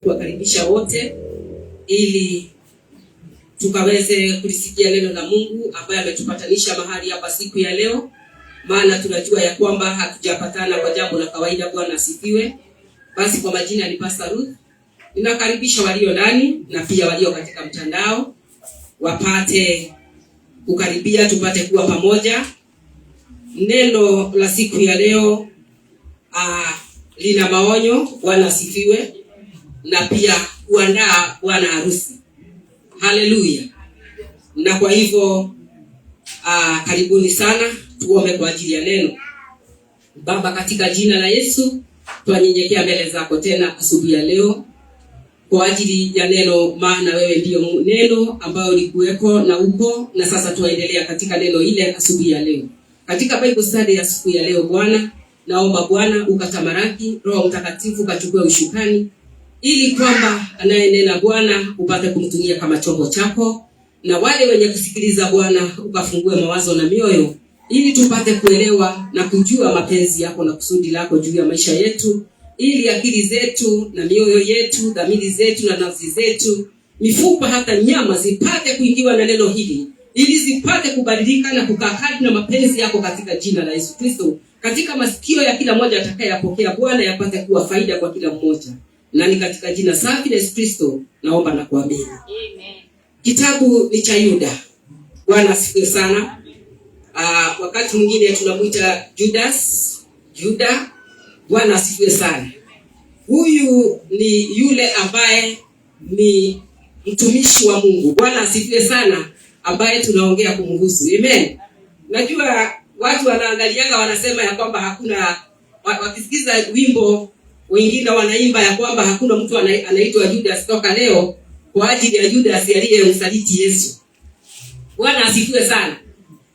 Kuwakaribisha wote ili tukaweze kulisikia neno la Mungu ambaye ametupatanisha mahali hapa siku ya leo, maana tunajua ya kwamba hatujapatana kwa jambo la kawaida. Bwana asifiwe. Basi kwa majina ni Pastor Ruth. Ninakaribisha walio ndani na pia walio katika mtandao wapate kukaribia, tupate kuwa pamoja. Neno la siku ya leo lina maonyo. Bwana asifiwe. Na pia kuandaa bwana harusi. Haleluya. Na kwa hivyo karibuni sana, tuombe kwa ajili ya neno. Baba, katika jina la Yesu tunanyenyekea mbele zako tena asubuhi ya leo kwa ajili ya neno, maana wewe ndio neno ambao ulikuweko na upo na sasa tuendelea katika neno ile asubuhi ya leo. Katika Bible study ya siku ya leo Bwana, naomba Bwana ukatamaraki, Roho Mtakatifu kachukue ushukani ili kwamba anayenena Bwana upate kumtumia kama chombo chako, na wale wenye kusikiliza Bwana ukafungue mawazo na mioyo ili tupate kuelewa na kujua mapenzi yako na kusudi lako juu ya maisha yetu, ili akili zetu na mioyo yetu, dhamiri zetu na nafsi zetu, mifupa hata nyama zipate kuingiwa na neno hili, ili zipate kubadilika na kukaa na mapenzi yako katika jina la Yesu Kristo. Katika masikio ya kila mmoja atakayepokea Bwana yapate kuwa faida kwa kila mmoja. Na ni katika jina safi la Yesu Kristo naomba na kuamini. Amen. Kitabu ni cha Yuda. Bwana asifiwe sana. Wakati mwingine tunamuita Juda. Bwana asifiwe sana. Huyu ni yule ambaye ni mtumishi wa Mungu. Bwana asifiwe sana, ambaye tunaongea kumhusu. Amen. Najua watu wanaangalianga wanasema ya kwamba hakuna, wakisikiza wimbo wengine wanaimba ya kwamba hakuna mtu anaitwa Judas toka leo kwa ajili ya Judas aliyemsaliti Yesu. Bwana asifiwe sana.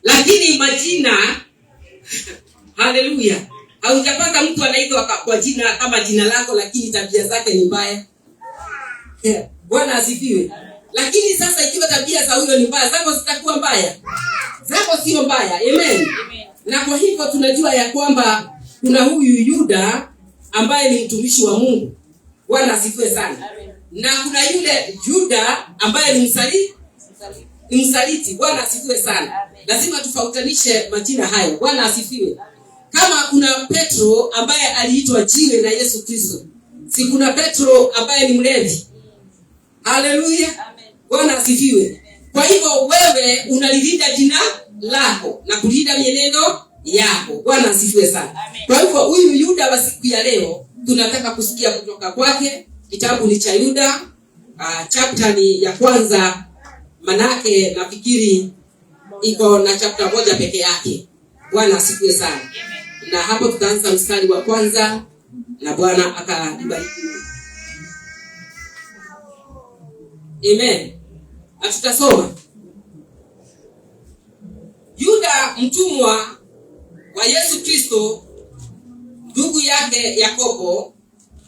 Lakini majina haleluya, haujapata mtu anaitwa kwa jina kama jina lako lakini tabia zake ni mbaya. Bwana asifiwe. Lakini sasa ikiwa tabia za huyo ni mbaya, zako zitakuwa mbaya? Zako sio mbaya. Amen. Na kwa hivyo tunajua ya kwamba kuna huyu Yuda ambaye ni mtumishi wa Mungu. Bwana asifiwe sana. Na kuna yule Juda ambaye ni msaliti. Bwana asifiwe sana. Lazima tufautanishe majina hayo. Bwana asifiwe. Kama kuna Petro ambaye aliitwa jiwe na Yesu Kristo, si kuna Petro ambaye ni mlevi? Haleluya. Bwana asifiwe. Kwa hivyo wewe unalilinda jina lako na kulinda mienendo yako. Bwana asifiwe sana. Kwa hivyo huyu Yuda wa siku ya leo tunataka kusikia kutoka kwake. Kitabu ni cha Yuda, chapter ni ya kwanza, manake nafikiri iko na chapter moja peke yake. Bwana asifiwe sana. Na hapo tutaanza mstari wa kwanza na Bwana akanibariki. Amen. Tutasoma. Yuda mtumwa wa Yesu Kristo, ndugu yake Yakobo,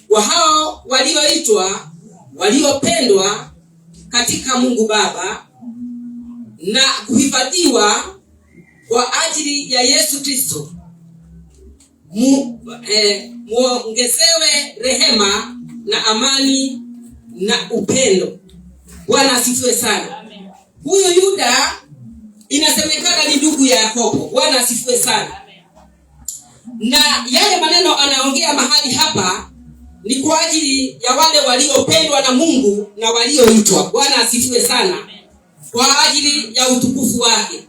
wa hao walioitwa, waliopendwa katika Mungu Baba na kuhifadhiwa kwa ajili ya Yesu Kristo, muongezewe rehema na amani na upendo. Bwana asifiwe sana. Huyu Yuda inasemekana ni ndugu ya Yakobo. Bwana asifiwe sana. Na yale maneno anaongea mahali hapa ni kwa ajili ya wale waliopendwa na Mungu na walioitwa. Bwana asifiwe sana. Kwa ajili ya utukufu wake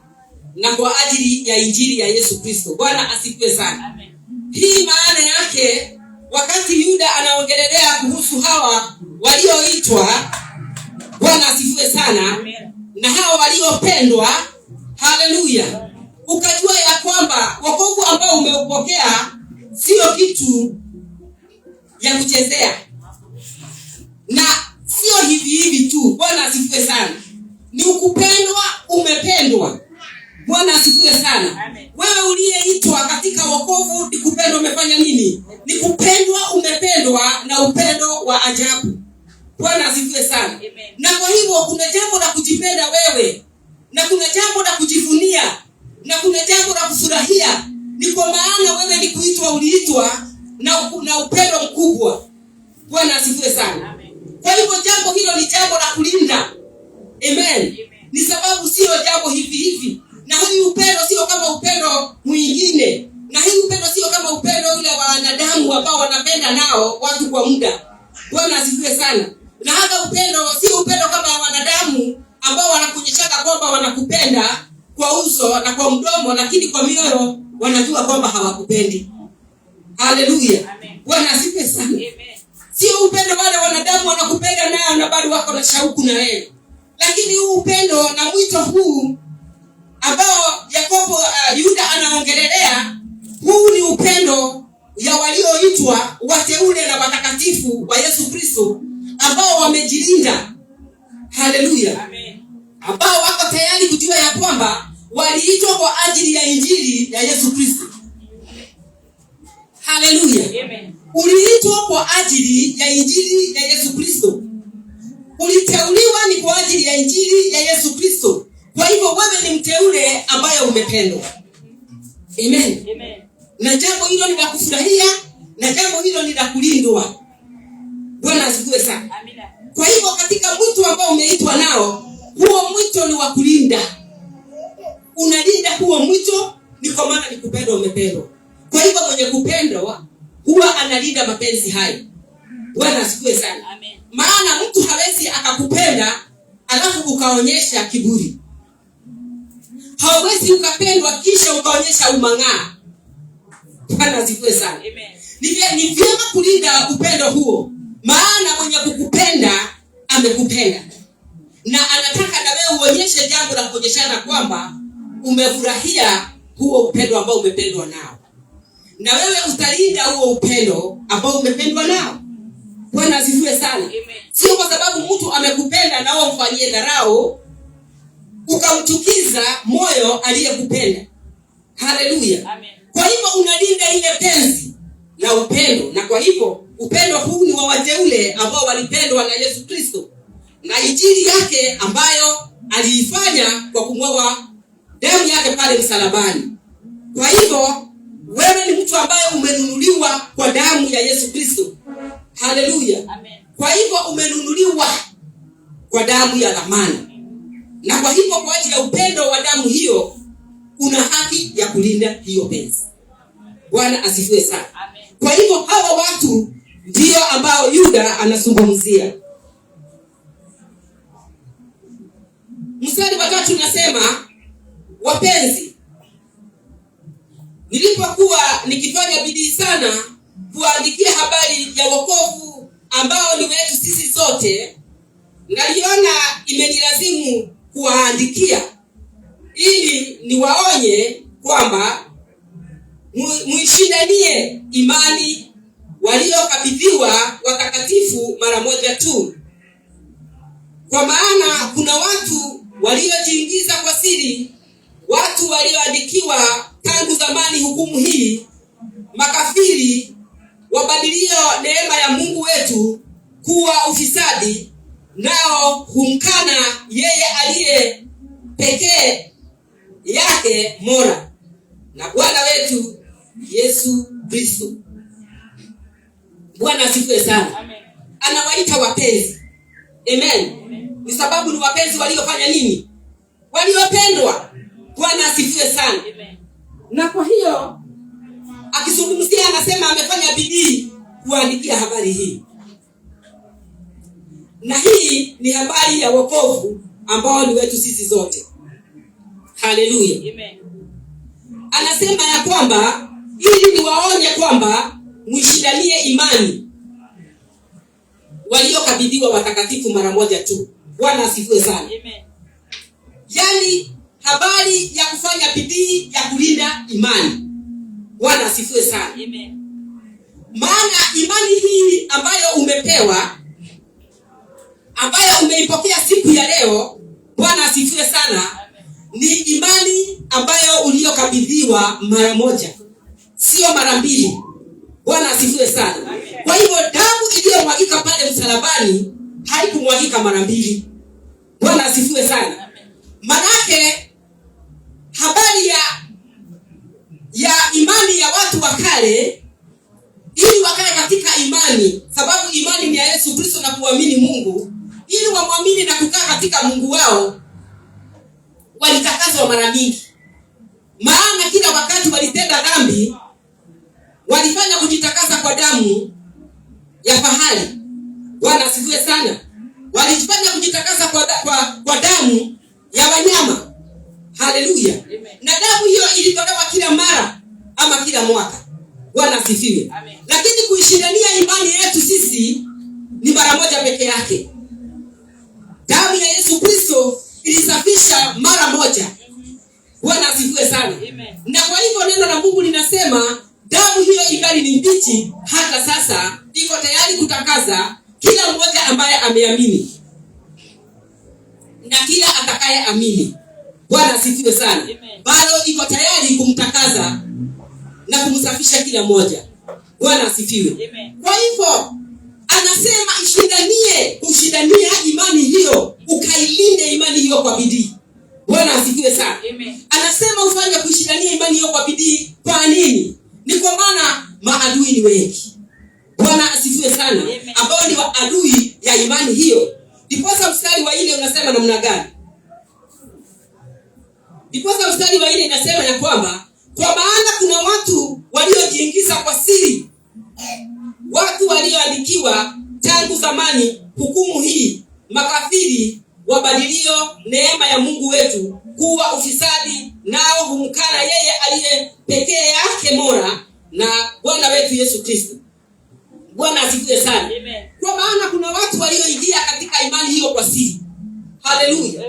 na kwa ajili ya injili ya Yesu Kristo. Bwana asifiwe sana. Hii maana yake wakati Yuda anaongelelea kuhusu hawa walioitwa, Bwana asifiwe sana, na hawa waliopendwa, haleluya, ukajua ya kwamba wokovu ambao umeupokea sio kitu ya kuchezea na sio hivi tu. Bwana asifiwe sana. Ni ukupendwa, umependwa. Bwana asifiwe sana. Wewe uliyeitwa katika wokovu, ni kupendwa, umefanya nini? Ni kupendwa, umependwa na upendo wa ajabu. Bwana asifiwe sana. Na kwa hivyo kuna jambo la kujipenda wewe, na kuna jambo la kujivunia, na kuna jambo la kufurahia. Ni kwa maana wewe ni kuitwa, uliitwa na upendo mkubwa. Bwana asifiwe sana. Amen. Ni sababu sio jambo hivi hivi. Na hii upendo sio kama upendo mwingine. Na hii upendo sio kama upendo ule wa wanadamu ambao wanapenda nao watu kwa muda. Bwana asifiwe sana. Na hata upendo sio upendo kama wanadamu ambao wanakuonyesha kwamba wanakupenda kwa uso na kwa mdomo, lakini kwa mioyo wanajua kwamba hawakupendi. Haleluya. Bwana asifiwe sana. Amen. Sio upendo wale wanadamu wanakupenda nao na bado wako na shauku na wewe. Lakini huu upendo na mwito huu ambao Yakobo Yuda anaongelelea, huu ni upendo ya walioitwa wateule na watakatifu wa Yesu Kristo ambao wamejilinda. Haleluya. Amen. Ambao wako tayari kujua ya kwamba waliitwa kwa ajili ya injili ya Yesu Kristo. Haleluya. Amen. Uliitwa kwa ajili ya injili ya Yesu Kristo. Uliteuliwa ni kwa ajili ya injili ya Yesu Kristo. Kwa hivyo wewe ni mteule ambaye umependwa. Amen. Amen. Na jambo hilo ni la kufurahia, na jambo hilo ni la kulindwa. Bwana asifiwe sana. Amina. Kwa hivyo katika mwito ambao umeitwa nao, huo mwito ni wa kulinda. Unalinda huo mwito, ni kwa maana ni kupendwa, umependwa. Kwa hivyo mwenye kupendwa huwa analinda mapenzi hayo. Bwana asifiwe sana. Amen. Maana mtu hawezi akakupenda alafu ukaonyesha kiburi. Hawezi ukapendwa kisha ukaonyesha umang'aa. Bwana asifiwe sana. Amen. Ni vyema kulinda upendo huo. Maana mwenye kukupenda amekupenda. Na anataka na wewe uonyeshe jambo la kuonyeshana kwamba umefurahia huo upendo ambao umependwa nao. Na wewe utalinda huo upendo ambao umependwa nao. Bwana asifiwe sana. Amen. Sio kwa sababu mtu amekupenda na wewe umfanyie dharau ukamchukiza moyo aliyekupenda. Haleluya. Amen. Kwa hivyo unalinda ile penzi na upendo, na kwa hivyo upendo huu ni wa wateule ambao walipendwa na Yesu Kristo na injili yake ambayo aliifanya kwa kumwaga damu yake pale msalabani. Kwa hivyo wewe ni mtu ambaye umenunuliwa kwa damu ya Yesu Kristo. Haleluya. Amen. Kwa hivyo umenunuliwa kwa damu ya thamani. Na kwa hivyo kwa ajili ya upendo wa damu hiyo una haki ya kulinda hiyo penzi. Bwana asifiwe sana. Amen. Kwa hivyo hawa watu ndio ambao Yuda anazungumzia. Mstari wa 3 unasema, wapenzi, nilipokuwa nikifanya bidii sana kuandikia habari ya wokovu ambao ni wetu sisi sote, naliona imenilazimu kuwaandikia ili niwaonye kwamba muishindanie imani waliokabidhiwa watakatifu mara moja tu. Kwa maana kuna watu waliojiingiza kwa siri, watu walioandikiwa tangu zamani hukumu hii, makafiri wabadilio neema ya Mungu wetu kuwa ufisadi, nao humkana yeye aliye pekee yake Mola na Bwana wetu Yesu Kristo. Bwana asifiwe sana. Amen. Anawaita wapenzi. Amen. Amen. Ni sababu ni wapenzi waliofanya nini? Waliopendwa. Bwana asifiwe sana. Amen. Na kwa hiyo akizungumzia anasema amefanya bidii kuandikia habari hii. Na hii ni habari ya wokovu ambao ni wetu sisi zote. Haleluya. Amen. Anasema ya kwamba ili niwaonye kwamba muishindanie imani waliokabidhiwa watakatifu mara moja tu. Bwana asifiwe sana. Amen. Yaani habari ya kufanya bidii ya kulinda imani. Bwana asifiwe sana. Amen. Maana imani hii ambayo umepewa, ambayo umeipokea siku ya leo, Bwana asifiwe sana, ni imani ambayo uliyokabidhiwa mara moja, sio mara mbili. Bwana asifiwe sana. Kwa hivyo damu iliyomwagika pale msalabani haikumwagika mara mbili. Bwana asifiwe sana. Manake habari ya imani ya watu wa kale, ili wakae katika imani, sababu imani ni ya Yesu Kristo na kuamini Mungu, ili wamwamini na kukaa katika Mungu wao, walitakaswa mara nyingi. Maana kila wakati walitenda dhambi, walifanya kujitakasa kwa damu ya fahali. Bwana asifiwe sana. Walifanya kujitakasa kwa damu ya wanyama. Haleluya. Na damu hiyo ilitolewa kila mara ama kila mwaka. Bwana asifiwe. Lakini kuishindania imani yetu sisi ni mara moja peke yake. Damu ya Yesu Kristo ilisafisha mara moja. Bwana asifiwe sana. Na kwa hivyo neno la Mungu linasema damu hiyo ingali ni mbichi hata sasa, iko tayari kutakasa kila mmoja ambaye ameamini na kila atakaye amini. Bwana asifiwe sana. Bado iko tayari kumtakaza na kumsafisha kila mmoja. Bwana asifiwe. Kwa hivyo anasema ushindanie imani hiyo, ukailinde imani hiyo kwa bidii. Bwana asifiwe sana. Anasema ufanye kushindania imani hiyo kwa bidii. Kwa nini? Ni kwa maana maadui ni wengi. Bwana asifiwe sana. Ambao ni adui ya imani hiyo. Ndiposa mstari wa 4 unasema namna gani? Ndiposa mstari wa 4 inasema ya kwamba kwa maana kuna watu waliojiingiza kwa siri, watu walioandikiwa tangu zamani hukumu hii, makafiri wabadilio neema ya Mungu wetu kuwa ufisadi, nao humkana yeye aliye pekee yake Mola na Bwana wetu Yesu Kristo. Bwana asifiwe sana. Kwa maana kuna watu walioingia katika imani hiyo kwa siri. Haleluya.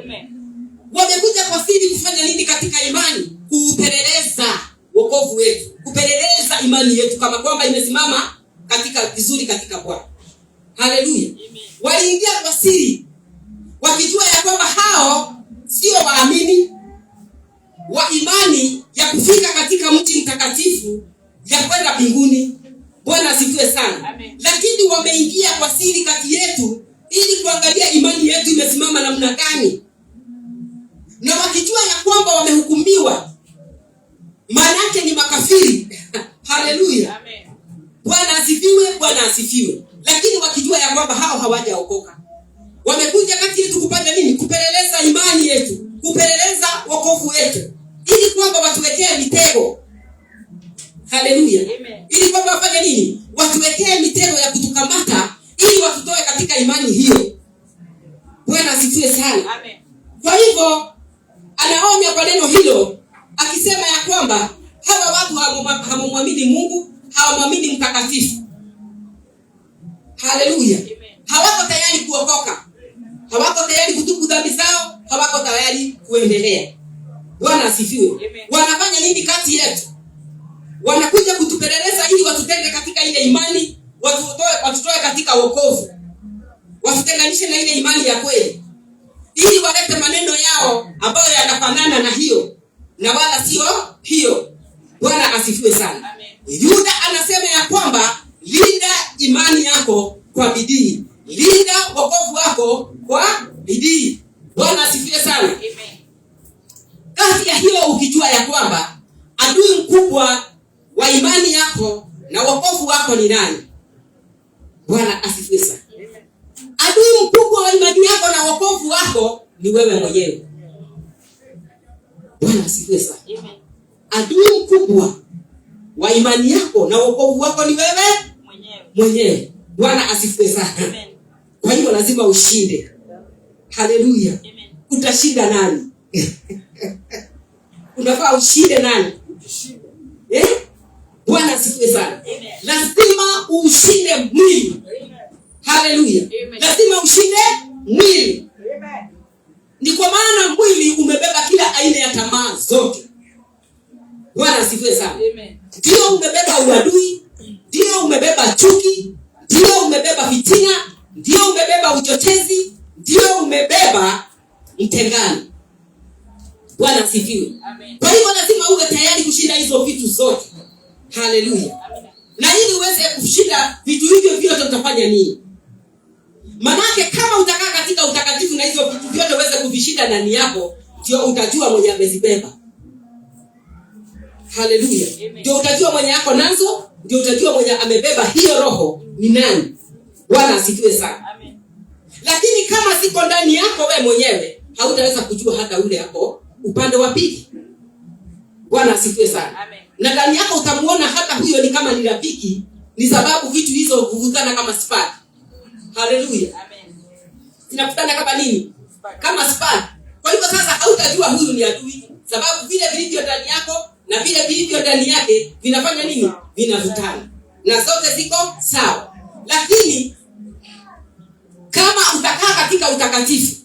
Wamekuja kwa siri kufanya nini katika imani? Kupeleleza wokovu wetu, kupeleleza imani yetu kama kwamba imesimama katika vizuri katika Bwana. Haleluya. Waliingia kwa siri wakijua ya kwamba hao sio waamini wa imani ya kufika katika mji mtakatifu ya kwenda mbinguni. Bwana asifiwe sana. Lakini wameingia kwa siri kati yetu ili kuangalia imani yetu imesimama namna gani. Na wakijua ya kwamba wamehukumiwa, maana yake ni makafiri. Haleluya. Bwana asifiwe, Bwana asifiwe. Lakini wakijua ya kwamba hao hawajaokoka, wamekuja kati yetu kupata nini? Kupeleleza imani yetu, kupeleleza wokovu wetu, ili kwamba watuwekee mitego. Haleluya. Ili kwamba wafanye nini? Watuwekee mitego ya kutukamata ili watutoe katika imani hiyo. Bwana asifiwe sana. Kwa hivyo anaonya kwa neno hilo akisema ya kwamba hawa watu hawamwamini Mungu, hawamwamini mtakatifu. Haleluya. Hawako tayari kuokoka, hawako tayari kutubu dhambi zao, hawako tayari kuendelea. Bwana asifiwe. Wanafanya nini kati yetu? Wanakuja kutupeleleza ili watutenge katika ile imani, watutoe katika wokovu, watutenganishe na ile imani ya kweli, ili walete maneno yao ambayo yanafanana na hiyo na wala sio hiyo. Bwana asifiwe sana. Yuda anasema ya kwamba linda imani yako kwa bidii, linda wokovu wako kwa bidii. Bwana asifiwe sana. Kati ya hiyo ukijua ya kwamba adui mkubwa wa imani yako na wokovu wako ni nani? Bwana asifiwe sana. Adui mkubwa wa imani yako na wokovu wako ni wewe mwenyewe. Bwana asifiwe sana. Adui mkubwa wa imani yako na wokovu wako ni wewe mwenyewe. Bwana asifiwe sana. Kwa hiyo lazima ushinde. Haleluya. Utashinda nani? Unafaa ushinde nani? Bwana asifiwe sana. Lazima ushinde mwili. Haleluya. Lazima ushinde mwili. Ni kwa maana mwili umebeba kila aina ya tamaa zote. Bwana asifiwe sana. Ndio umebeba uadui, ndio umebeba chuki, ndio umebeba fitina, ndio umebeba uchochezi, ndio umebeba mtengano. Bwana asifiwe. Kwa hivyo lazima uwe tayari kushinda hizo vitu zote. Haleluya. Na ili uweze kushinda vitu hivyo vyote utafanya nini? Manake kama utakaa katika utakatifu na hizo vitu vyote uweze kuvishinda ndani yako, ndio utajua mwenye amezibeba. Haleluya. Ndio utajua mwenye yako nazo, ndio utajua mwenye amebeba hiyo roho ni nani. Bwana asifiwe sana. Lakini Lakini kama siko ndani yako wewe mwenyewe, hautaweza kujua hata ule hapo upande wa pili. Bwana asifiwe sana. Amen. Na ndani yako utamuona hata huyo ni kama ni rafiki, ni sababu vitu hizo huvutana kama spark. Haleluya. Amen. Zinakutana kama nini? Kama spark. Kwa hivyo sasa hautajua huyu ni adui, sababu vile vilivyo ndani yako na vile vilivyo ndani yake vinafanya nini? Vinavutana. Na zote ziko sawa. Lakini kama utakaa katika utakatifu,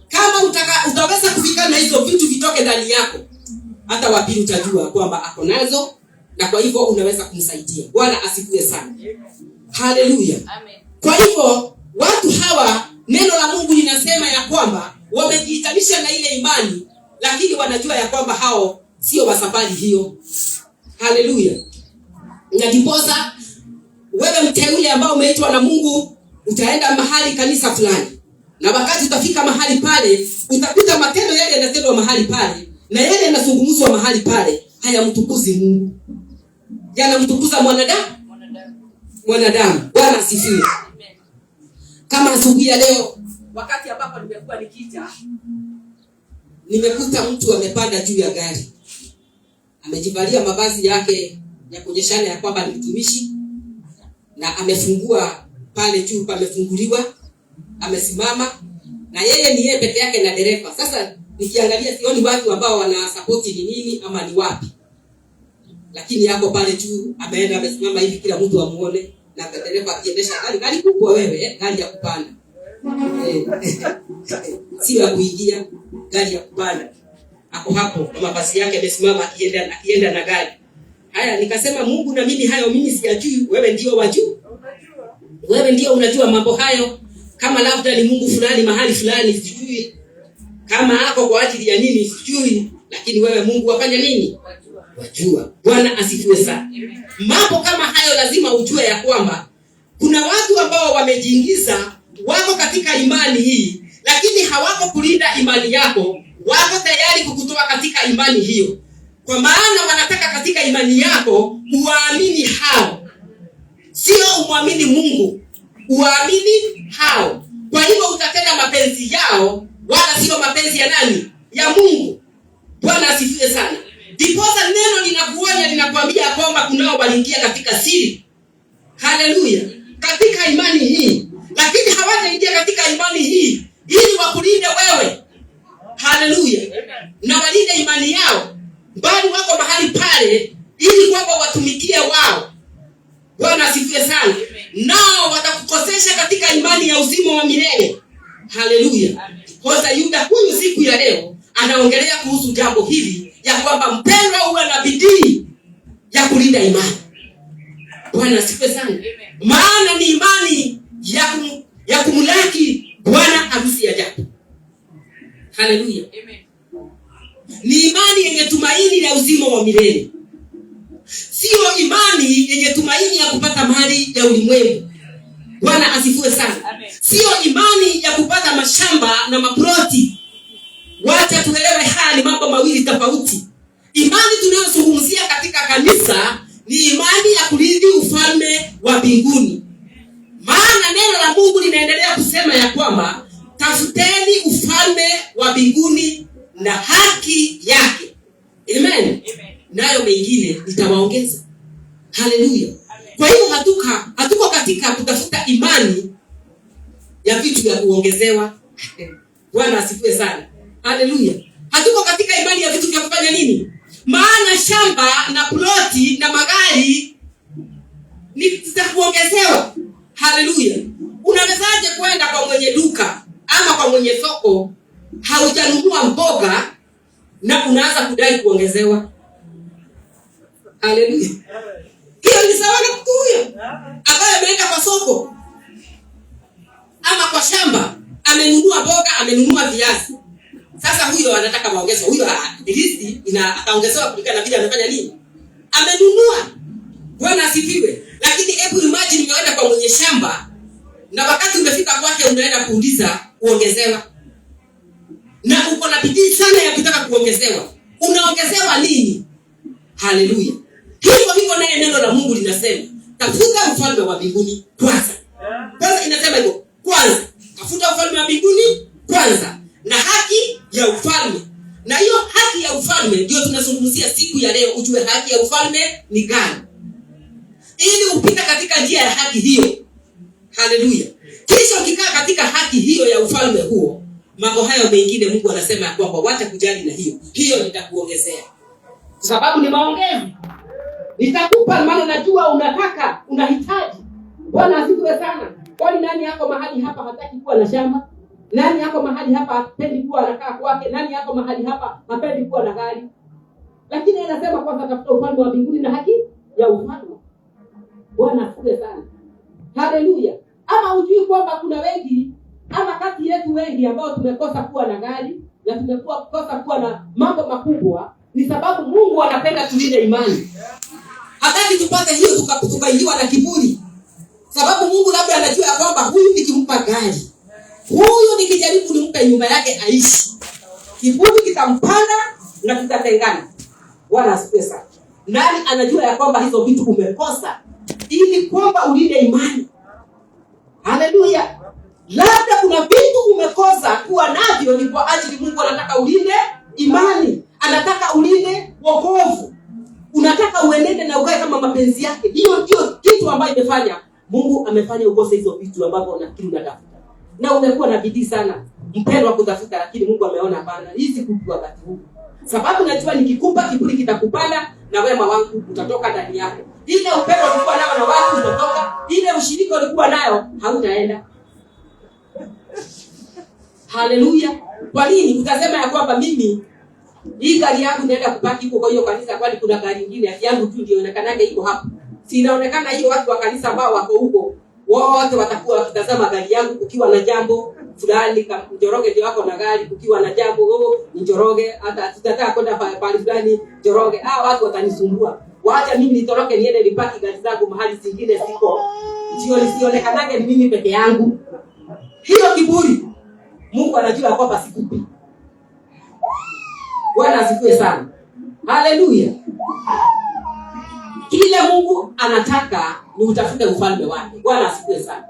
kama utaweza kufikana hizo vitu vitoke ndani yako, hata wapili utajua kwamba ako nazo, na kwa hivyo unaweza kumsaidia. Bwana asifiwe sana. Haleluya. Amen. Kwa hivyo watu hawa, neno la Mungu linasema ya kwamba wamejiitanisha na ile imani, lakini wanajua ya kwamba hao sio wa safari hiyo. Haleluya. Na ndiposa wewe mteule ambao umeitwa na Mungu, utaenda mahali kanisa fulani, na wakati utafika mahali pale, utakuta matendo yale yanatendwa mahali pale, na yale yanazungumzwa mahali pale hayamtukuzi Mungu, yanamtukuza mwanadamu. Bwana asifiwe. Kama asubuhi ya leo, wakati ambapo nimekuwa nikija, nimekuta mtu amepanda juu ya gari, amejivalia mavazi yake ya kuonyeshana ya kwamba ni mtumishi, na amefungua pale juu pamefunguliwa, amesimama, na yeye ni yeye peke yake na dereva. Sasa nikiangalia sioni watu ambao wana support ni nini ama ni wapi, lakini yako pale juu ameenda amesimama hivi kila mtu amuone, na dereva akiendesha gari kubwa, wewe gari ya kupanda, sio ya kuingia, gari ya kupanda. Ako hapo kwa mavazi yake amesimama akienda na gari. Haya, nikasema Mungu, na mimi hayo mimi siyajui, wewe ndio wajua. Wewe ndio unajua mambo hayo. Kama labda ni Mungu fulani mahali fulani sijui, kama ako kwa ajili ya nini sijui, lakini wewe Mungu wafanya nini? Wajua. Bwana asifiwe sana. Mambo kama hayo lazima ujue ya kwamba kuna watu ambao wamejiingiza, wako katika imani hii, lakini hawako kulinda imani yako, wako tayari kukutoa katika imani hiyo. Kwa maana wanataka katika imani yako uamini hao, sio umwamini Mungu, uamini hao. Kwa hivyo utatenda mapenzi yao, wala sio mapenzi ya nani? Ya Mungu. Bwana asifiwe sana. Ndiposa neno linakuonya, linakwambia kwamba kunao waliingia katika siri. Haleluya. Katika imani hii, lakini hawataingia katika imani hii ili wakulinde wewe. Haleluya. Na walinde imani yao, bali wako mahali pale ili kwamba watumikie wao. Bwana asifiwe sana. Nao watakukosesha katika imani ya uzima wa milele. Haleluya. Kwa Yuda huyu siku ya leo anaongelea kuhusu jambo hili ya kwamba mpendwa uwe na bidii ya kulinda imani. Bwana asifiwe sana. Maana ni imani ya kumlaki bwana harusi ajabu. Haleluya. Ni imani yenye tumaini la uzima wa milele. Sio imani yenye tumaini ya kupata mali ya ulimwengu. Bwana asifiwe sana. Sio imani ya kupata mashamba na maploti. Wacha tuelewe haya ni mambo mawili tofauti. Imani tunayozungumzia katika kanisa ni imani ya kurithi ufalme wa mbinguni. Maana neno la Mungu linaendelea kusema ya kwamba tafuteni ufalme wa mbinguni na haki yake. Amen. Nayo mengine nitawaongeza. Haleluya. Kwa hiyo hatuko katika kutafuta imani ya vitu vya kuongezewa. Bwana asifiwe sana. Haleluya. Hatuko katika imani ya vitu vya kufanya nini? Maana shamba na ploti na magari ni zitakuongezewa. Haleluya. Unawezaje kwenda kwa mwenye duka ama kwa mwenye soko haujanunua mboga na unaanza kudai kuongezewa? Haleluya. Hiyo ni sawa na mtu huyo ambaye ameenda kwa soko ama kwa shamba, amenunua mboga, amenunua viazi. Sasa huyo anataka maongezo. Huyo listi ataongezewa kulingana na vile amefanya nini? Amenunua. Bwana asifiwe. Lakini hebu imagine umeenda kwa mwenye shamba na wakati umefika kwake unaenda kuuliza kuongezewa. Na uko na bidii sana ya kutaka kuongezewa. Unaongezewa nini? Haleluya. Hivyo naye neno la Mungu linasema, tafuta ufalme wa mbinguni kwanza. Kwanza inasema hivyo, kwanza tafuta Tafuta ufalme wa mbinguni kwanza na haki ya ufalme. Na hiyo haki ya ufalme ndio tunazungumzia siku ya leo. Ujue haki ya ufalme ni gani, ili upita katika njia ya haki hiyo. Haleluya. Kisha ukikaa katika haki hiyo ya ufalme huo, mambo hayo mengine Mungu anasema ya kwamba wacha kujali na hiyo nitakuongezea. Kwa sababu ni maongezi. Nitakupa maana najua unataka, unahitaji. Bwana asifiwe sana. Kwani nani yako mahali hapa hataki kuwa na shamba? Nani yako mahali hapa hapendi kuwa anakaa kwake? Nani yako mahali hapa hapendi kuwa na gari? Lakini anasema kwanza tafuta ufalme wa mbinguni na haki ya ufalme. Bwana asifiwe sana. Haleluya. Ama hujui kwamba kuna wengi ama kati yetu wengi ambao tumekosa kuwa na gari na tumekosa kuwa na mambo makubwa, ni sababu Mungu anapenda tulinde imani. Hataki tupate hiyo tukaingiwa na kiburi. Sababu Mungu labda anajua kwamba huyu nikimpa gari, huyu nikijaribu nimpe nyumba yake aishi, kiburi kitampanda na tutatengana. Bwana asifiwe sana. Nani anajua ya kwamba hizo vitu umekosa ili kwamba ulinde imani? Haleluya. Labda kuna vitu umekosa kuwa navyo ni kwa ajili Mungu anataka ulinde imani. Anataka ulinde wokovu. Unataka uenende na ukae kama mapenzi yake. Hiyo ndio kitu ambacho imefanya Mungu amefanya ukose hizo vitu ambavyo unafikiri unatafuta. Na umekuwa na bidii sana mpendwa kutafuta, lakini Mungu ameona hapana, hizi kuku wakati huu. Sababu najua nikikupa kiburi kitakupanda na wema wangu utatoka ndani yako. Ile upendo ulikuwa nao na watu utatoka, ile ushirika ulikuwa nayo hautaenda. Haleluya. Kwa nini? Utasema ya kwamba mimi hii gari yangu naenda kupaki huko kwa hiyo kanisa, kwani kuna gari nyingine yangu tu ndio inaonekanaga iko hapo. Si inaonekana hiyo watu wa kanisa ambao wako huko wote watakuwa wakitazama gari yangu kukiwa na jambo fulani, kama Njoroge ndio wako na gari kukiwa na jambo ni Njoroge, hata tutataka kwenda pale fulani Njoroge. Watu watanisumbua. Waacha mimi nitoroke niende nipaki gari zangu mahali zingine siko. Sio lisionekanaje ni mimi peke yangu. Hiyo kiburi Mungu anajua kwamba sikupi. Bwana asifiwe sana. Haleluya. Ile Mungu anataka ni utafute ufalme wake. Bwana asifiwe sana.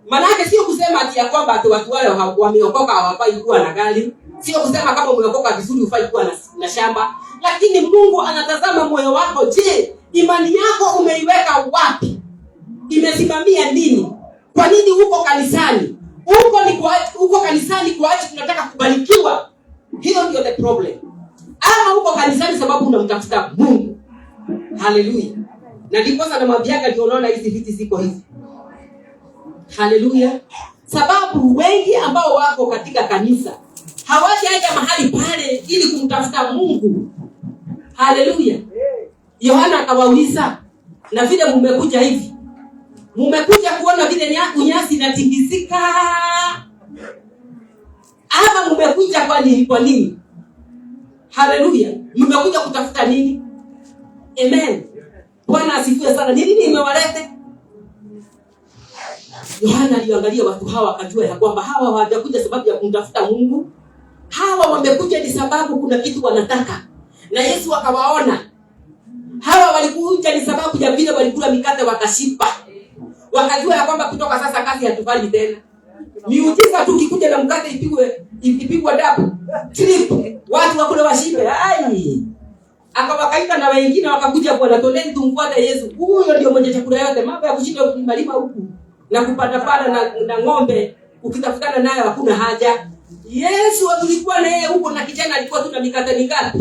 Maana yake sio kusema ati ya kwamba watu wale wameokoka hawafai kuwa na gari. Sio kusema kama umeokoka vizuri ufai kuwa na shamba. Lakini Mungu anatazama moyo wako. Je, imani yako umeiweka wapi? Imesimamia nini? Kwa nini uko kanisani? Uko kanisani kwa ajili tunataka kubarikiwa. Hiyo ndio the problem. Ama uko kanisani sababu unamtafuta Mungu. Haleluya. Na ndiposa namwambiaga ndio unaona hizi viti ziko hivi. Haleluya. Sababu wengi ambao wako katika kanisa hawajaja mahali pale ili kumtafuta Mungu. Haleluya. Yohana akawauliza, na vile mmekuja hivi, mmekuja kuona vile nyasi inatingizika ama mmekuja kwa nini? Haleluya. Mmekuja kutafuta nini? Amen. Bwana asifiwe sana. Ni nini imewalete? Yohana aliangalia watu hawa akajua ya kwamba hawa hawajakuja sababu ya kumtafuta Mungu. Hawa wamekuja ni sababu kuna kitu wanataka. Na Yesu akawaona. Hawa walikuja ni sababu ya vile walikula mikate wakashiba. Wakajua ya kwamba kutoka sasa kazi hatufanyi tena. Miujiza tu kikuja na mkate ipigwe dabu. Trip. Watu wakule washibe. Akawakaita na wengine wakakuja kwa natoleni tumfuate Yesu. Huyo ndio mwenye chakula yote. Mambo ya kushinda kumalima huku na kupanda na ng'ombe ukitafutana naye hakuna haja. Yesu alikuwa na yeye huko na kijana alikuwa tu na mikate mingapi?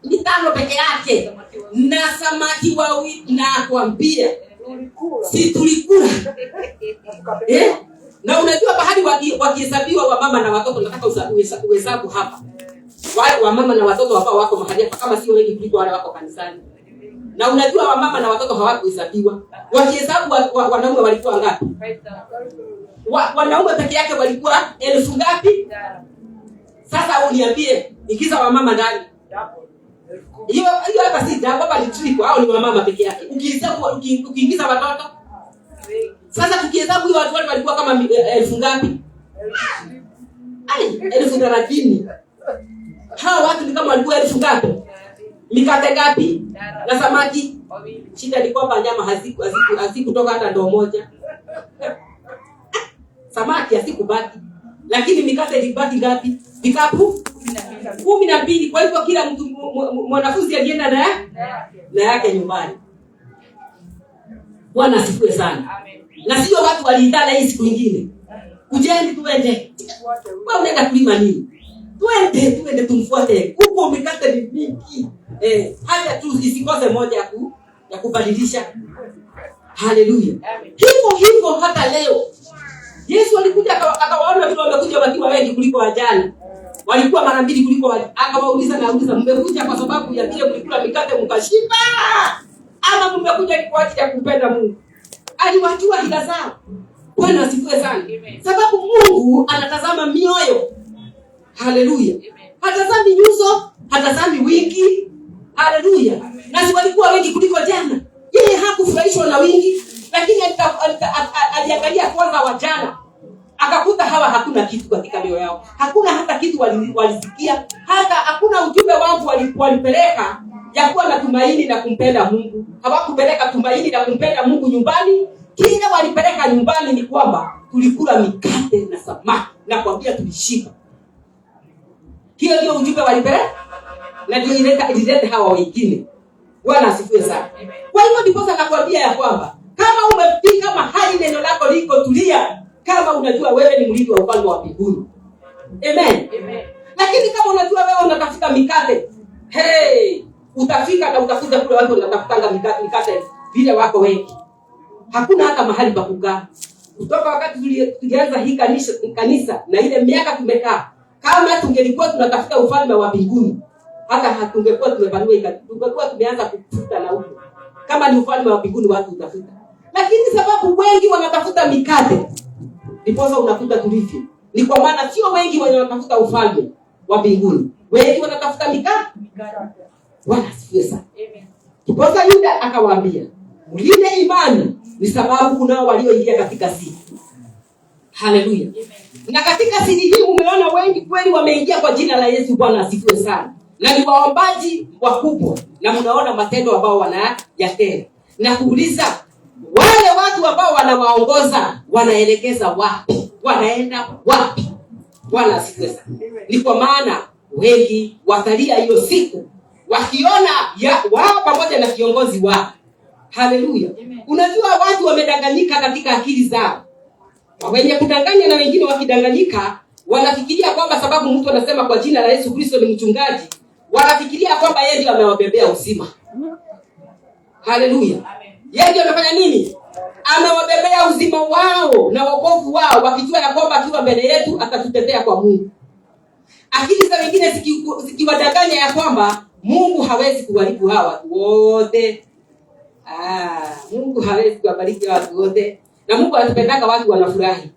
5 peke yake. Na samaki wawili na kuambia. Si tulikula. Na unajua bahari wakihesabiwa wa mama na watoto, nataka uhesabu hapa. Wale wa mama na watoto ambao wako mahali hapa kama sio wengi kuliko wale wako kanisani. Na unajua wa mama na watoto hawakuhesabiwa. Wakihesabu wanaume walikuwa ngapi? Wanaume peke yake walikuwa 1000 ngapi? Sasa uniambie, ikiza wa mama ndani. Hiyo hapa si dawa bali triko au ni wa mama peke yake. Ukiingiza watoto. Sasa tukihesabu hiyo watu walikuwa kama 1000 ngapi? 1030. Hawa watu ni kama walikuwa 1000 ngapi? Mikate ngapi? Na samaki? Shida ni kwamba nyama hazikutoka hata ndoo moja. Samaki asikubaki. Lakini mikate ilibaki ngapi? Vikapu 12. Kwa hivyo kila mtu mwanafunzi alienda na yake nyumbani. Bwana asifiwe sana. Amen. Na sio watu waliitana hii siku nyingine. Kujeni tuende. Wewe unaenda kulima nini? Tuende tumfuate. Huko mikate ni mingi. Hata tu isikose moja ya kubadilisha. Haleluya. Hivyo hata leo. Yesu alikuja akawaona vile wamekuja wakiwa wengi kuliko wajana. Walikuwa mara mbili kuliko wajana. Akawauliza mmekuja kwa sababu ya vile mlikula mikate mkashiba? Ama mmekuja kwa ajili ya kupenda Mungu? Aliwajua hila zao. Bwana asifiwe sana. Sababu Mungu anatazama mioyo. Haleluya. Hatazami nyuso, hatazami wingi. Haleluya. Na si walikuwa wengi kuliko jana. Yeye hakufurahishwa na wingi, lakini aliangalia kwanza wajana. Akakuta hawa hakuna kitu katika mioyo yao. Hakuna hata kitu walisikia. Hata hakuna ujumbe wangu walipeleka ya kuwa na tumaini na kumpenda Mungu. Hawakupeleka tumaini na kumpenda Mungu nyumbani. Kile walipeleka nyumbani ni kwamba tulikula mikate na samaki na kwambia tulishiba. Hiyo ndio ujumbe walipeleka. Na ndio ilileta hawa wengine. Bwana asifiwe sana. Kwa hiyo ndipo nakwambia ya kwamba kama umefika mahali neno lako liko, tulia. Kama unajua wewe ni mrithi wa ufalme wa mbinguni. Amen. Lakini kama unajua wewe unatafuta mikate, utafika na utakuja kule watu wanatafutanga mikate vile wako wengi. Hakuna hata mahali pa kukaa. Kutoka wakati tulianza hii kanisa na ile miaka tumekaa, kama tungelikuwa tunatafuta ufalme wa mbinguni, hata hatungekuwa tumepanua, tungekuwa tumeanza kufuta na huko. Kama ni ufalme wa mbinguni watu utafuta. Lakini sababu wengi wanatafuta mikate, ndipo unakuta tulivyo. Ni kwa maana sio wengi wanatafuta ufalme wa mbinguni. Wengi wanatafuta mikate. Bwana asifiwe sana. Amen. Ndipo Yuda akawaambia, "Mlinde imani, ni sababu kunao walioingia katika siri." Haleluya. Na katika siri hii umeona wengi kweli wameingia kwa jina la Yesu. Bwana asifiwe sana. Na ni waombaji wakubwa, na mnaona matendo ambao wanayatenda. Na kuuliza, wale watu ambao wanawaongoza wanaelekeza wapi? Wanaenda wapi? Bwana asifiwe sana. Ni kwa maana wengi watalia hiyo siku wakiona wao pamoja na kiongozi wao. Haleluya. Unajua watu wamedanganyika katika akili zao. Wenye kudanganya na wengine wakidanganyika, wanafikiria kwamba sababu mtu anasema kwa jina la Yesu Kristo ni mchungaji, wanafikiria kwamba yeye ndiye amewabebea uzima. Haleluya. Yeye ndiye amefanya nini? Amewabebea uzima wao na wokovu wao, wakijua ya kwamba akiwa mbele yetu atatutetea kwa Mungu. Akili za wengine zikiwadanganya ya kwamba Mungu hawezi kuharibu hawa watu wote. Mungu hawezi kuwabariki watu wote. Na Mungu anapendanga watu wanafurahi.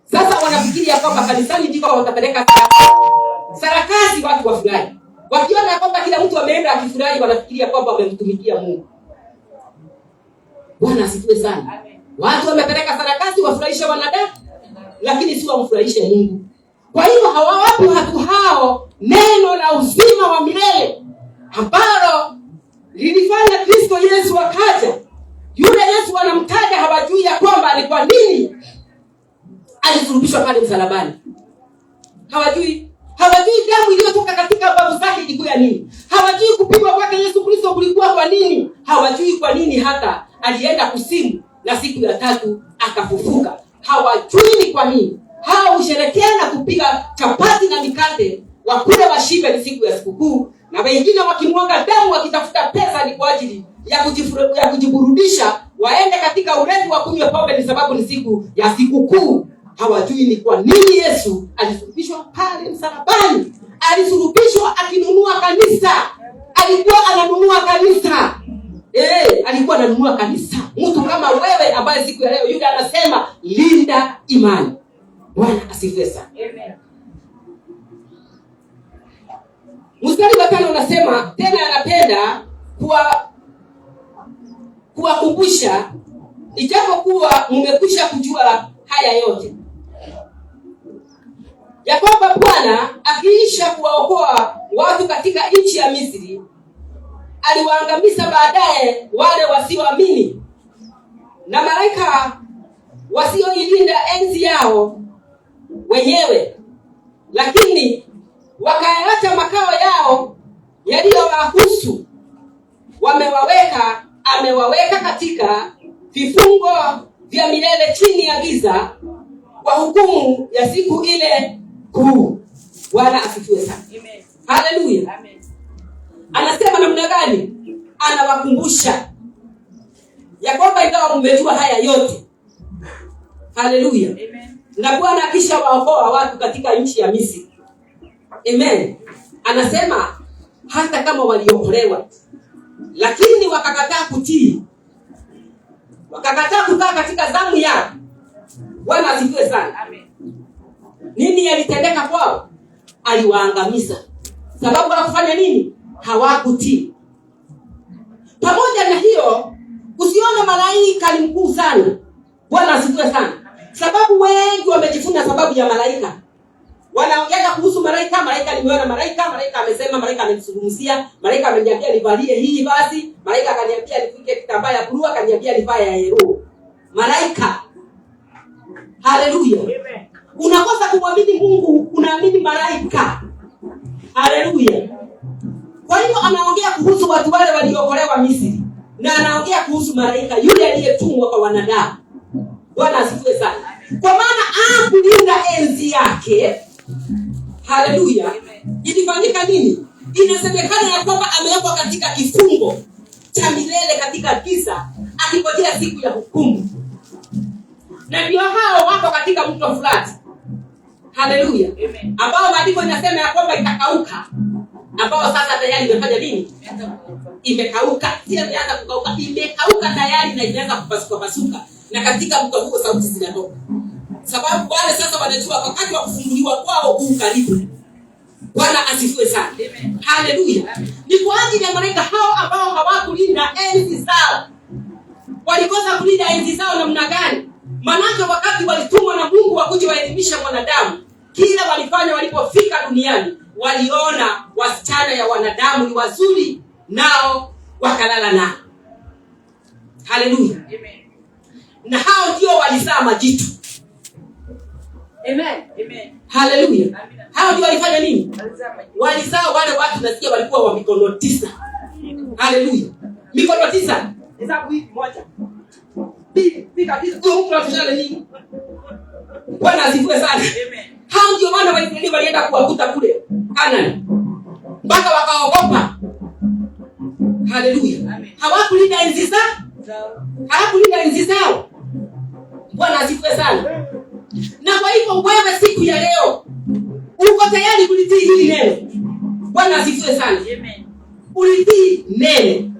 Sasa wanafikiria kwamba kanisani ndiko watapeleka sarakasi watu wafurahi. Wakiona kwamba kila mtu ameenda akifurahi, wanafikiria kwamba wamemtumikia Mungu. Bwana asifiwe sana. Watu wamepeleka sarakasi wafurahisha wanadamu, lakini si wamfurahishe Mungu. Kwa hiyo hawawapi watu hao neno la uzima wa milele ambalo lilifanya Kristo Yesu akaja. Yule Yesu wanamtaja, hawajui ya kwamba ni kwa nini alisulubishwa pale msalabani. Hawajui damu iliyotoka katika babu zake ilikuwa nini. Hawajui kupigwa kwake Yesu Kristo kulikuwa kwa nini. Hawajui kwa nini hata alienda kuzimu na siku ya tatu akafufuka. Hawajui ni kwa nini. Hao husherehekea na kupiga chapati na mikate, wakule washibe ni siku ya sikukuu, na wengine wakimwaga damu wakitafuta pesa ni kwa ajili ya kujiburudisha, waende katika ulevi wa kunywa pombe ni sababu ni siku ya sikukuu. Hawajui ni kwa nini Yesu alisulubishwa pale msalabani. Alisulubishwa akinunua kanisa. Alikuwa ananunua kanisa. Alikuwa ananunua kanisa. Mtu kama wewe ambaye siku ya leo Yuda anasema linda imani. Bwana asifiwe sana. Amen. Mstari wa 5 unasema tena anapenda kuwakumbusha, ijapokuwa mmekwisha kujua haya yote, ya kwamba Bwana akiisha kuwaokoa watu katika nchi ya Misri, aliwaangamiza baadaye wale wasioamini, na malaika wasioilinda enzi yao wenyewe, lakini wakaacha makao yao yaliyowahusu. Amewaweka katika vifungo vya milele chini ya giza kwa hukumu ya siku ile kuu. Bwana asifiwe sana. Amen. Haleluya. Amen. Anasema namna gani? Anawakumbusha ya kwamba ingawa mmejua haya yote. Haleluya. Amen. Na Bwana kisha waokoa watu katika nchi ya Misri. Amen. Anasema hata kama waliokolewa, lakini wakakataa kutii, wakakataa kukaa katika zamu yao. Bwana asifiwe sana. Amen. Nini yalitendeka kwao? Aliwaangamiza. Sababu ya kufanya nini? Hawakutii. Pamoja na hiyo, usione malaika ni mkuu sana. Bwana asifiwe sana. Sababu wengi wamejifunza sababu ya malaika. Wanaongea kuhusu malaika, malaika nimeona malaika, malaika amesema, malaika amenizungumzia, malaika ameniambia nivalie hii basi, malaika akaniambia nifike kitambaa ya blue, akaniambia nivae ya yellow. Malaika. Haleluya. Amen. Unakosa kumwamini Mungu, unaamini malaika. Haleluya. Kwa hiyo anaongea kuhusu watu wale waliokolewa Misri, na anaongea kuhusu malaika yule aliyetumwa kwa wanadamu. Bwana asifiwe sana. Kwa maana hakulinda enzi yake. Haleluya. Ilifanyika nini? Inasemekana ya kwamba amewekwa katika kifungo cha milele katika giza, akingojea siku ya hukumu. Na ndio hao wako katika mto Frati. Haleluya. Ambao maandiko yanasema ya kwamba itakauka. Ambao sasa tayari imefanya nini? Imekauka. Sio imeanza kukauka, imekauka tayari na imeanza kupasuka. Na katika mto huo sauti zinatoka. Sababu wale sasa wanajua wakati wa kufunguliwa kwao huu karibu. Bwana asifiwe sana. Amen. Haleluya. Ni kwa ajili ya malaika hao ambao hawakulinda enzi zao. Walikosa kulinda enzi zao namna gani? Maana wakati walitumwa na Mungu wakuje waelimisha wanadamu, kila walifanya walipofika duniani, waliona wasichana ya wanadamu ni wazuri, nao wakalala nao. Haleluya. Amen. Na hao ndio walizaa majitu. Amen. Amen. Haleluya. Hao ndio walifanya nini? Walizaa wale watu nasikia walikuwa wa mikono 9. Haleluya. Mikono 9. Hesabu hii moja. Pika hizo mtu anafanya nini? Bwana asifiwe sana. Amen. Hao ndio wana wa Israeli walienda kuwakuta kule Kanani. Mpaka wakaogopa. Haleluya. Hawakulinda enzi zao. Hawakulinda enzi zao. Bwana asifiwe sana. Na kwa hivyo wewe siku ya leo uko tayari kulitii hili neno? Bwana asifiwe sana. Amen. Ulitii neno.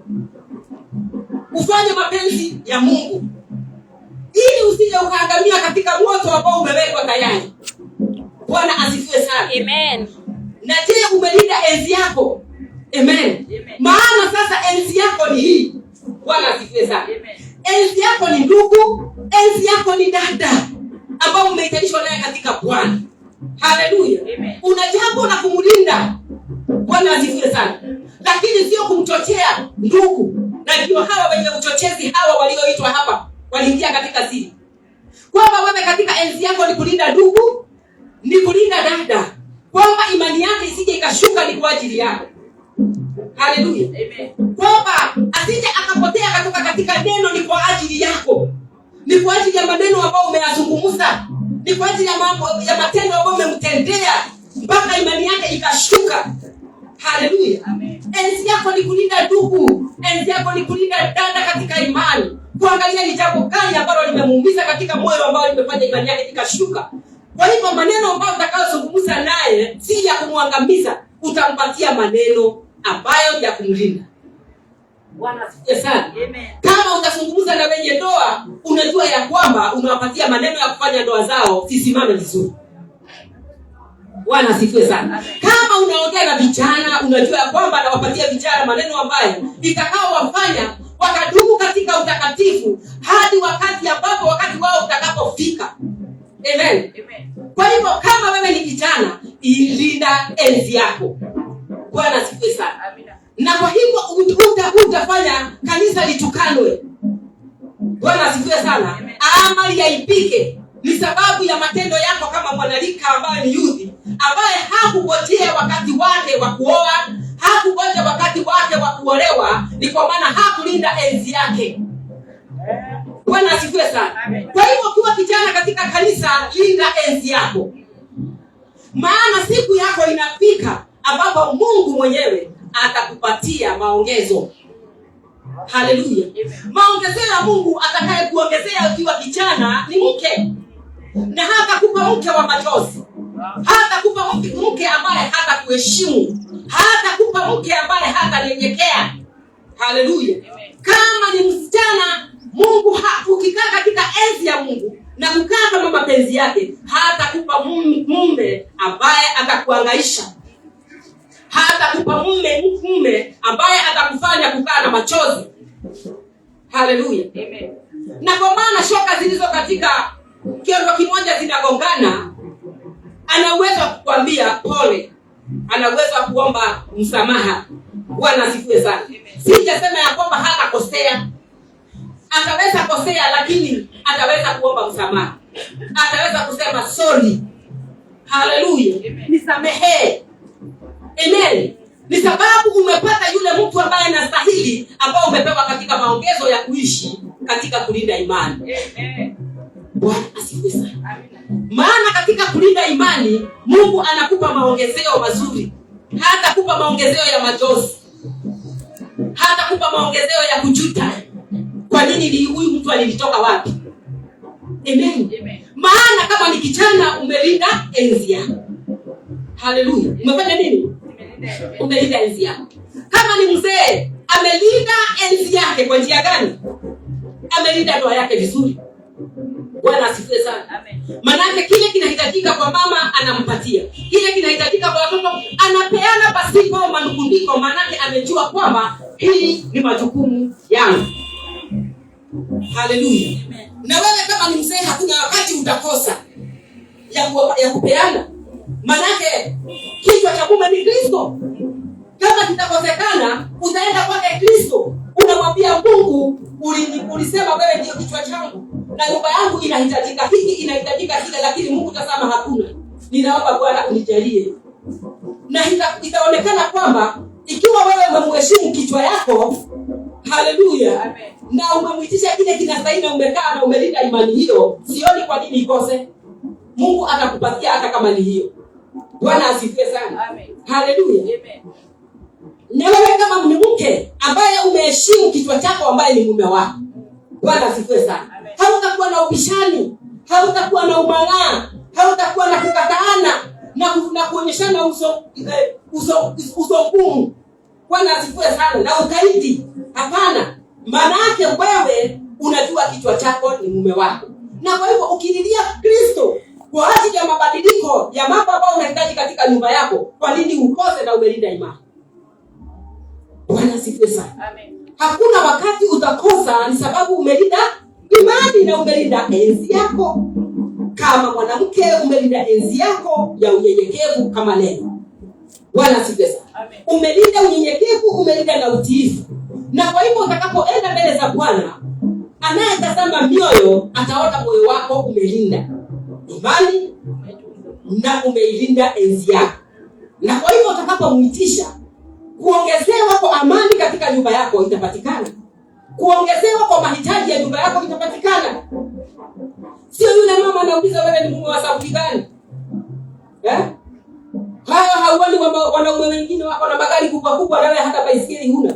Ufanye mapenzi ya Mungu, ili usije ukaangamia katika moto ambao umewekwa tayari. Bwana asifiwe sana. Amen. Na je, umelinda enzi yako? Amen. Amen. Maana sasa enzi yako ni hii. Bwana asifiwe sana. Amen. Enzi yako ni ndugu, enzi yako ni dada ambao umeitanishwa naye katika Bwana. Haleluya. Amen. Una jambo la kumlinda. Bwana asifiwe sana. Lakini sio kumchochea ndugu. Na ndio hawa wenye uchochezi hawa walioitwa hapa waliingia katika siri. Kwamba wewe katika enzi yako ni kulinda ndugu, ni kulinda dada. Kwamba imani yake isije ikashuka ni kwa ajili yako. Haleluya. Amen. Kwamba asije akapotea kutoka katika neno ni kwa ajili yako. Ni kwa ajili ya maneno ambayo umeyazungumza. Ni kwa ajili ya mambo ya matendo ambayo umemtendea mpaka imani yake ikashuka. Haleluya. Amen. Enzi yako ni kulinda ndugu, enzi yako ni kulinda dada katika imani. Kuangalia ni jambo gani ambalo limemuumiza katika moyo ambao limefanya imani yake ikashuka. Kwa hivyo maneno ambayo utakayozungumza naye si ya kumwangamiza, utampatia maneno ambayo ya kumlinda. Bwana asifiwe sana. Amen. Kama utazungumza na wenye ndoa, unajua ya kwamba unawapatia maneno ya kufanya ndoa zao zisimame vizuri. Bwana asifiwe sana. Kama unaongea na vijana, unajua ya kwamba anawapatia vijana maneno ambayo itakao wafanya wakadumu katika utakatifu hadi wakati ambapo wakati wao utakapofika. Amen. Amen. Kwa hivyo kama wewe ni kijana, ilinda enzi yako. Bwana asifiwe sana. Amina. Na kwa hivyo utafanya kanisa litukanwe. Bwana asifiwe sana. Ama yaipike ni sababu ya matendo yako kama mwanalika ambaye ni youth, ambaye hakungojea wakati wake wa kuoa, hakungoja wakati wake wa kuolewa, ni kwa maana hakulinda enzi yake. Bwana asifiwe sana. Kwa hivyo ukiwa kijana katika kanisa, linda enzi yako. Maana siku yako inafika ambapo Mungu mwenyewe atakupatia maongezo. Haleluya. Maongezeo ya Mungu atakaye kuongezea ukiwa kijana ni mke. Na hata kupa mke wa machozi. Hata kupa mke ambaye hata kuheshimu. Hata kupa mke ambaye hata nyenyekea. Haleluya. Kama ni msichana, Mungu ukikaa katika enzi ya Mungu na kukaa kama mapenzi yake, hata kupa mume ambaye atakuhangaisha. Hata kupa mume ambaye atakufanya kukaa na machozi. Haleluya. Amen. Na kwa maana shoka zilizo katika kiondo kimoja zinagongana, ana uwezo wa kukwambia pole, ana uwezo wa kuomba msamaha. Bwana asifiwe sana. Sijasema ya kwamba hatakosea. Ataweza kosea, lakini ataweza kuomba msamaha. Ataweza kusema sorry. Haleluya. Nisamehe. Amen. Ni sababu umepata yule mtu ambaye anastahili, ambao umepewa katika maongezo ya kuishi katika kulinda imani. Bwana asifiwe sana. Maana katika kulinda imani, Mungu anakupa maongezeo mazuri. Hata kupa maongezeo ya machozi. Hata kupa maongezeo ya kujuta. Kwa nini huyu mtu alitoka wapi? Amen. Maana kama ni kijana, umelinda enzi yako. Haleluya. Umefanya nini? Umelinda enzi yako. Kama ni mzee, amelinda enzi yake kwa njia gani? Amelinda ndoa yake vizuri. Bwana asifiwe sana. Amen. Maana kile kinahitajika kwa mama anampatia. Kile kinahitajika kwa watoto anapeana pasipo manung'uniko, maana amejua kwamba hili ni majukumu yangu. Haleluya. Na wewe kama ni mzee, hakuna wakati utakosa ya kupeana. Maana kichwa cha mume ni Kristo. Kama kitakosekana, utaenda kwake Kristo. Unamwambia Mungu, ulisema wewe ndio kichwa changu na nyumba yangu inahitajika hiki, inahitajika kile, lakini Mungu tasema hakuna. Ninaomba Bwana unijalie. Na itaonekana kwamba ikiwa wewe umemheshimu kichwa yako, haleluya, amen, na umemwitisha kile kinastahili, umekaa na umelinda imani hiyo, sioni kwa nini ikose. Mungu atakupatia hata kama ni hiyo. Bwana asifiwe sana. Amen. Haleluya. Amen. Na wewe kama mke ambaye umeheshimu kichwa chako ambaye ni mume wako, Bwana asifiwe sana. Hautakuwa na ubishani, hautakuwa na umalaa, hautakuwa na kukataana na kuonyeshana uso ngumu. Bwana asifiwe sana. Na ukaidi. Hapana. Maana yake wewe unajua kichwa chako ni mume wako. Na kwa hivyo ukililia Kristo kwa ajili ya mabadiliko ya mambo ambayo unahitaji katika nyumba yako, kwa nini ukose na umelinda imani? Bwana asifiwe sana. Amen. Hakuna wakati utakosa, ni sababu umelinda imani na umelinda enzi yako. Kama mwanamke umelinda enzi yako ya unyenyekevu kama neno. Bwana asifiwe sana. Amen. Umelinda unyenyekevu, umelinda na utiifu. Na kwa hivyo utakapoenda mbele za Bwana, anayetazama mioyo ataona moyo wako umelinda imani na umeilinda enzi yako. Na kwa hivyo utakapomuitisha kuongezewa kwa amani katika nyumba yako itapatikana. Kuongezewa kwa mahitaji ya nyumba yako itapatikana. Sio yule mama anauliza wewe ni mume wa sauti gani? Haya hauoni wanaume wengine wako na magari kubwa kubwa na wewe hata baisikeli huna.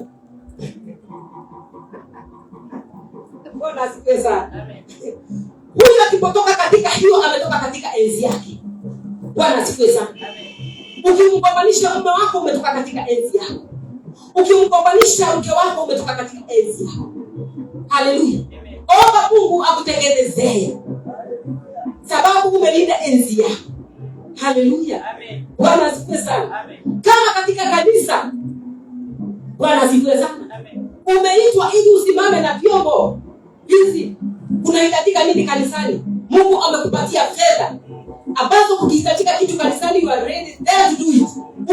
Bwana asifiwe sana. Amen. Huyu akipotoka katika hiyo ametoka katika enzi yake. Bwana asifiwe sana. Amen. Ukimkombanisha mume wako umetoka katika enzi yako. Ukimkombanisha mke wako umetoka katika enzi yako. Haleluya. Omba Mungu akutengenezee. Sababu umelinda enzi yako. Haleluya. Amen. Bwana asifiwe sana. Amen. Kama katika kanisa, Bwana asifiwe sana. Amen. Umeitwa ili usimame na vyombo hizi. Unahitajika nini kanisani? Mungu amekupatia fedha ambazo ukihitajika kitu kanisani, you are ready there to do it.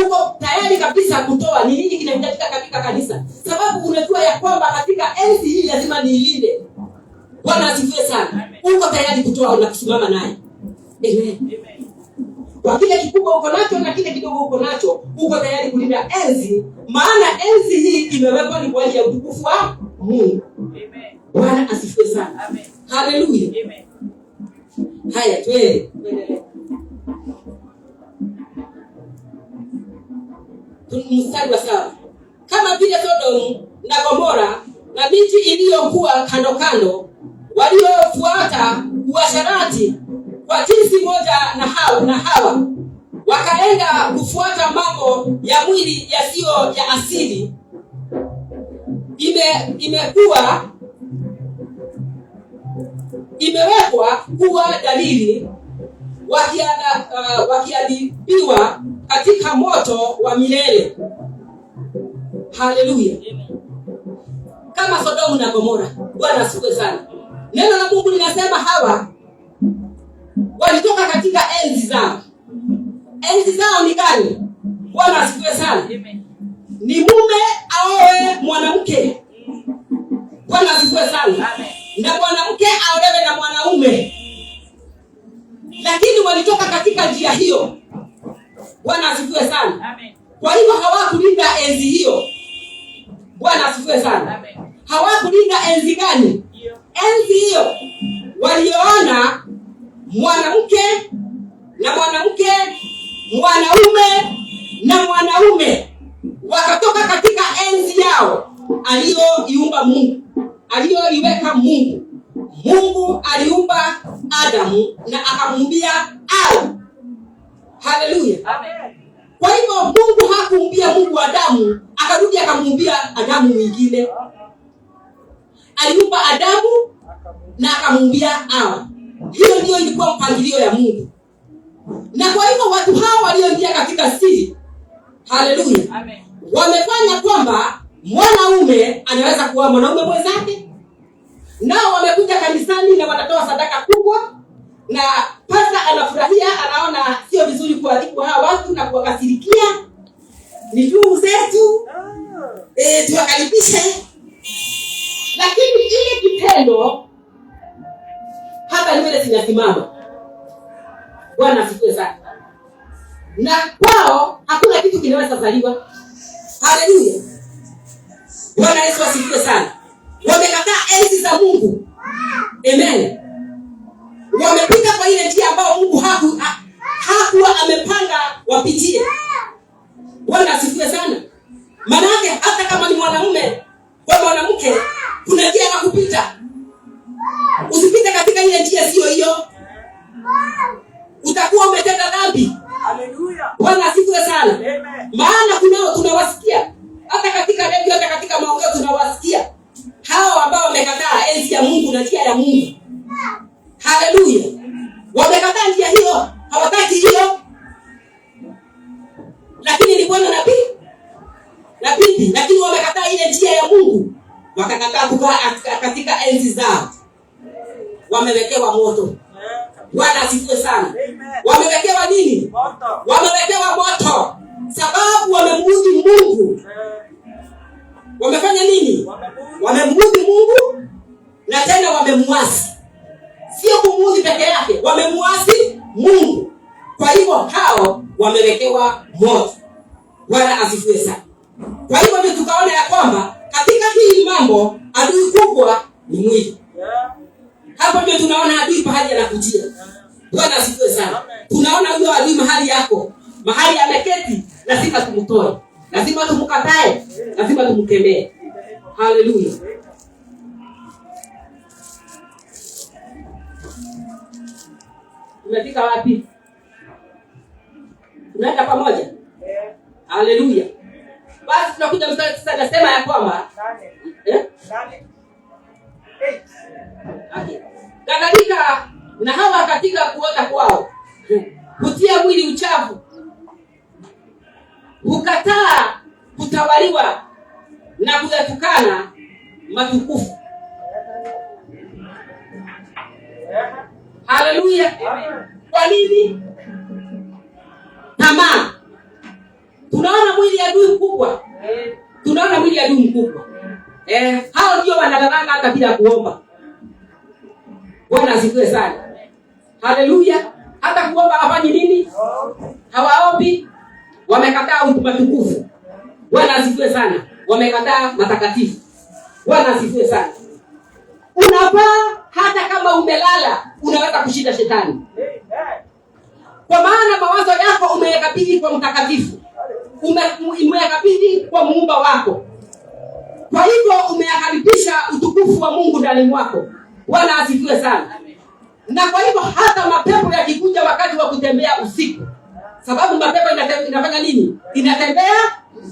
Uko tayari kabisa kutoa. Ni nini kinahitajika katika kanisa? Sababu unajua ya kwamba katika enzi hii lazima niilinde. Bwana asifiwe sana. Uko tayari kutoa na kusimama naye. Amen. Kwa kile kikubwa uko nacho na kile kidogo uko nacho, uko tayari kulinda enzi, maana enzi hii imewekwa ni kwa ajili ya utukufu wa Mungu. Amen. Bwana asifiwe sana. Amen. Haleluya. Amen. Haya, tuendelee. Mstari wa 7. Kama vile Sodomu na Gomora na miji iliyokuwa kando kando, waliofuata uasherati kwa jinsi moja na Hawa, wakaenda kufuata mambo ya mwili yasiyo ya asili, imewekwa kuwa dalili, wakiadhibiwa katika moto wa milele. Haleluya. Kama Sodomu na Gomora. Bwana asifiwe sana. Neno la Mungu linasema hawa walitoka katika enzi zao. Enzi zao ni gani? Bwana asifiwe sana. Ni mume aoe mwanamke. Bwana asifiwe sana. Na mwanamke aolewe na mwanaume. Lakini walitoka katika njia hiyo. Bwana asifiwe sana. Kwa hivyo hawakulinda enzi hiyo. Bwana asifiwe sana. Hawakulinda enzi gani? Enzi hiyo waliona mwanamke na mwanamke, mwanaume na mwanaume, wakatoka katika enzi yao aliyoiumba Mungu, aliyoiweka Mungu. Mungu aliumba Adamu na akamuumbia Hawa. Haleluya. Amen. Kwa hivyo Mungu hakuumbia Mungu Adamu akarudi akamuumbia Adamu mwingine. Aliumba Adamu na akamuumbia Hawa. Hiyo ndio ilikuwa mpangilio ya Mungu. Na kwa hivyo watu hawa walioingia katika siri, haleluya, amen, wamefanya kwamba mwanaume anaweza kuwa mwanaume mwenzake. Nao wamekuja kanisani na wanatoa sadaka kubwa, na pasta anafurahia, anaona sio vizuri kuadhibu hawa watu na kuwakasirikia. Ni ndugu zetu, tuwakaribishe. Lakini ile kitendo hapa nywele zinasimama. Bwana asifiwe sana. Na kwao hakuna kitu kinaweza zaliwa. Haleluya. Bwana Yesu asifiwe sana. Wamekataa enzi za Mungu. Amen. Wamepita kwa ile njia ambayo Mungu hakuwa amepanga wapitie. Bwana asifiwe sana. Maana yake hata kama ni mwanamume kwa mwanamke, kuna njia ya kupita. Usipite katika ile njia sio hiyo. Utakuwa umetenda dhambi. Haleluya. Bwana asifiwe sana. Amen. Maana tunawasikia hata katika redio, hata katika maongeo tunawasikia hao ambao wamekataa enzi ya Mungu na njia ya Mungu. Haleluya. Wamekataa njia hiyo, hawataki hiyo. Lakini ni bwana na bibi, lakini wamekataa ile njia ya Mungu. Wakakataa kukaa katika enzi zao. Wamewekewa moto. Bwana asifiwe sana. Wamewekewa nini? Moto. Wamewekewa moto. Sababu wamemuudhi Mungu. Wamefanya nini? Wamemuudhi Mungu na tena wamemuasi. Sio kumuudhi peke yake, wamemuasi Mungu. Kwa hivyo hao wamewekewa moto. Bwana asifiwe sana. Kwa hivyo ndio tukaona ya kwamba katika hii mambo adui kubwa ni mwili. Hapo ndio tunaona adui pahali anakujia. Bwana asifiwe sana. Tunaona huyo adui mahali yako, mahali ameketi, lazima tumtoe, lazima tumkatae, lazima tumkemee. Haleluya. Tumefika wapi? Tunaenda pamoja? Haleluya. Basi tunakuja mstari sasa, nasema ya kwamba kadhalika na hawa katika kuota kwao kutia mwili uchafu, hukataa kutawaliwa na kuyatukana matukufu. Haleluya. Kwa nini? Tamaa. Tunaona mwili ya adui mkubwa. Tunaona mwili ya adui mkubwa. Hao ndio wanalalanga hata bila kuomba. Bwana asifiwe sana. Haleluya. Hata kuomba hafanyi nini? Hawaombi. Wamekataa utukufu. Bwana asifiwe sana. Wamekataa matakatifu. Bwana asifiwe sana. Unafaa hata kama umelala unaweza kushinda shetani. Kwa maana mawazo yako umeyakabidhi kwa mtakatifu. Umeyakabidhi kwa muumba wako. Kwa hivyo umeyakaribisha utukufu wa Mungu ndani mwako. Bwana asifiwe sana. Na kwa hivyo hata mapepo yakikuja wakati wa kutembea usiku, sababu mapepo inafanya nini? Inatembea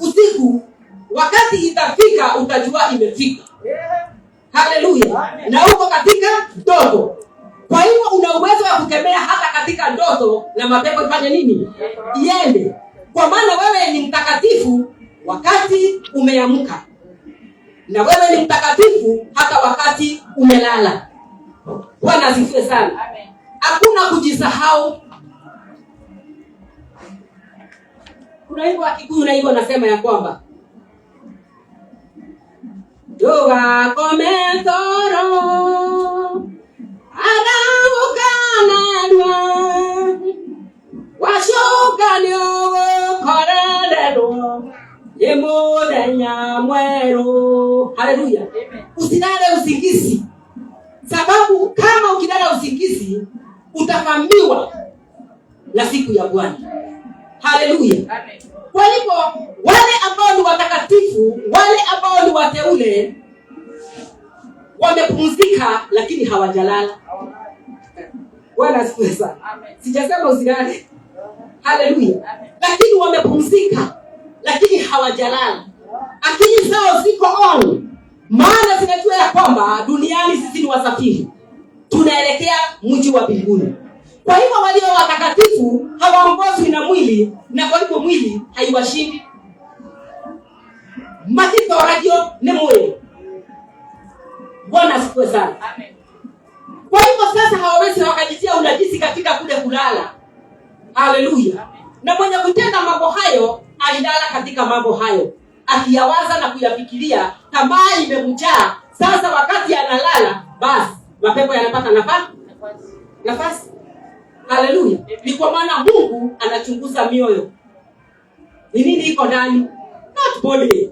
usiku, wakati itafika utajua imefika. Haleluya. Na uko katika ndoto. Kwa hivyo una uwezo wa kutembea hata katika ndoto na mapepo ifanye nini? Iende. Kwa maana wewe ni mtakatifu wakati umeamka. Na wewe ni mtakatifu hata wakati umelala. Bwana asifiwe sana. Hakuna kujisahau. Kuna hivyo Kikuyu na hivyo nasema ya kwamba Yoga komentoro Adamukanadwa Washokanyo Korededwa Yemodenya mwero. Haleluya. Usilale usingizi. Sababu kama ukilala usingizi utafambiwa na siku ya Bwana. Haleluya. Kwa hivyo wale ambao ni watakatifu, wale ambao ni wateule wamepumzika lakini hawajalala. Bwana asifiwe sana. Sijasema usilale. Haleluya. Lakini wamepumzika lakini hawajalala. Akili zao ziko on. Maana zinajua ya kwamba duniani sisi ni wasafiri. Tunaelekea mji wa mbinguni. Kwa hivyo walio watakatifu hawaongozwi na mwili, na kwa hivyo mwili haiwashindi. Matito radio ni moyo. Bwana asifiwe sana. Amen. Kwa hivyo sasa hawawezi wakajitia unajisi katika kule kulala. Haleluya. Na mwenye kutenda mambo hayo alilala katika mambo hayo, akiyawaza na kuyafikiria, tamaa imemjaa. Sasa wakati analala, basi mapepo yanapata nafasi. Haleluya. Ni kwa maana Mungu anachunguza mioyo. Ni nini iko ndani? Not body.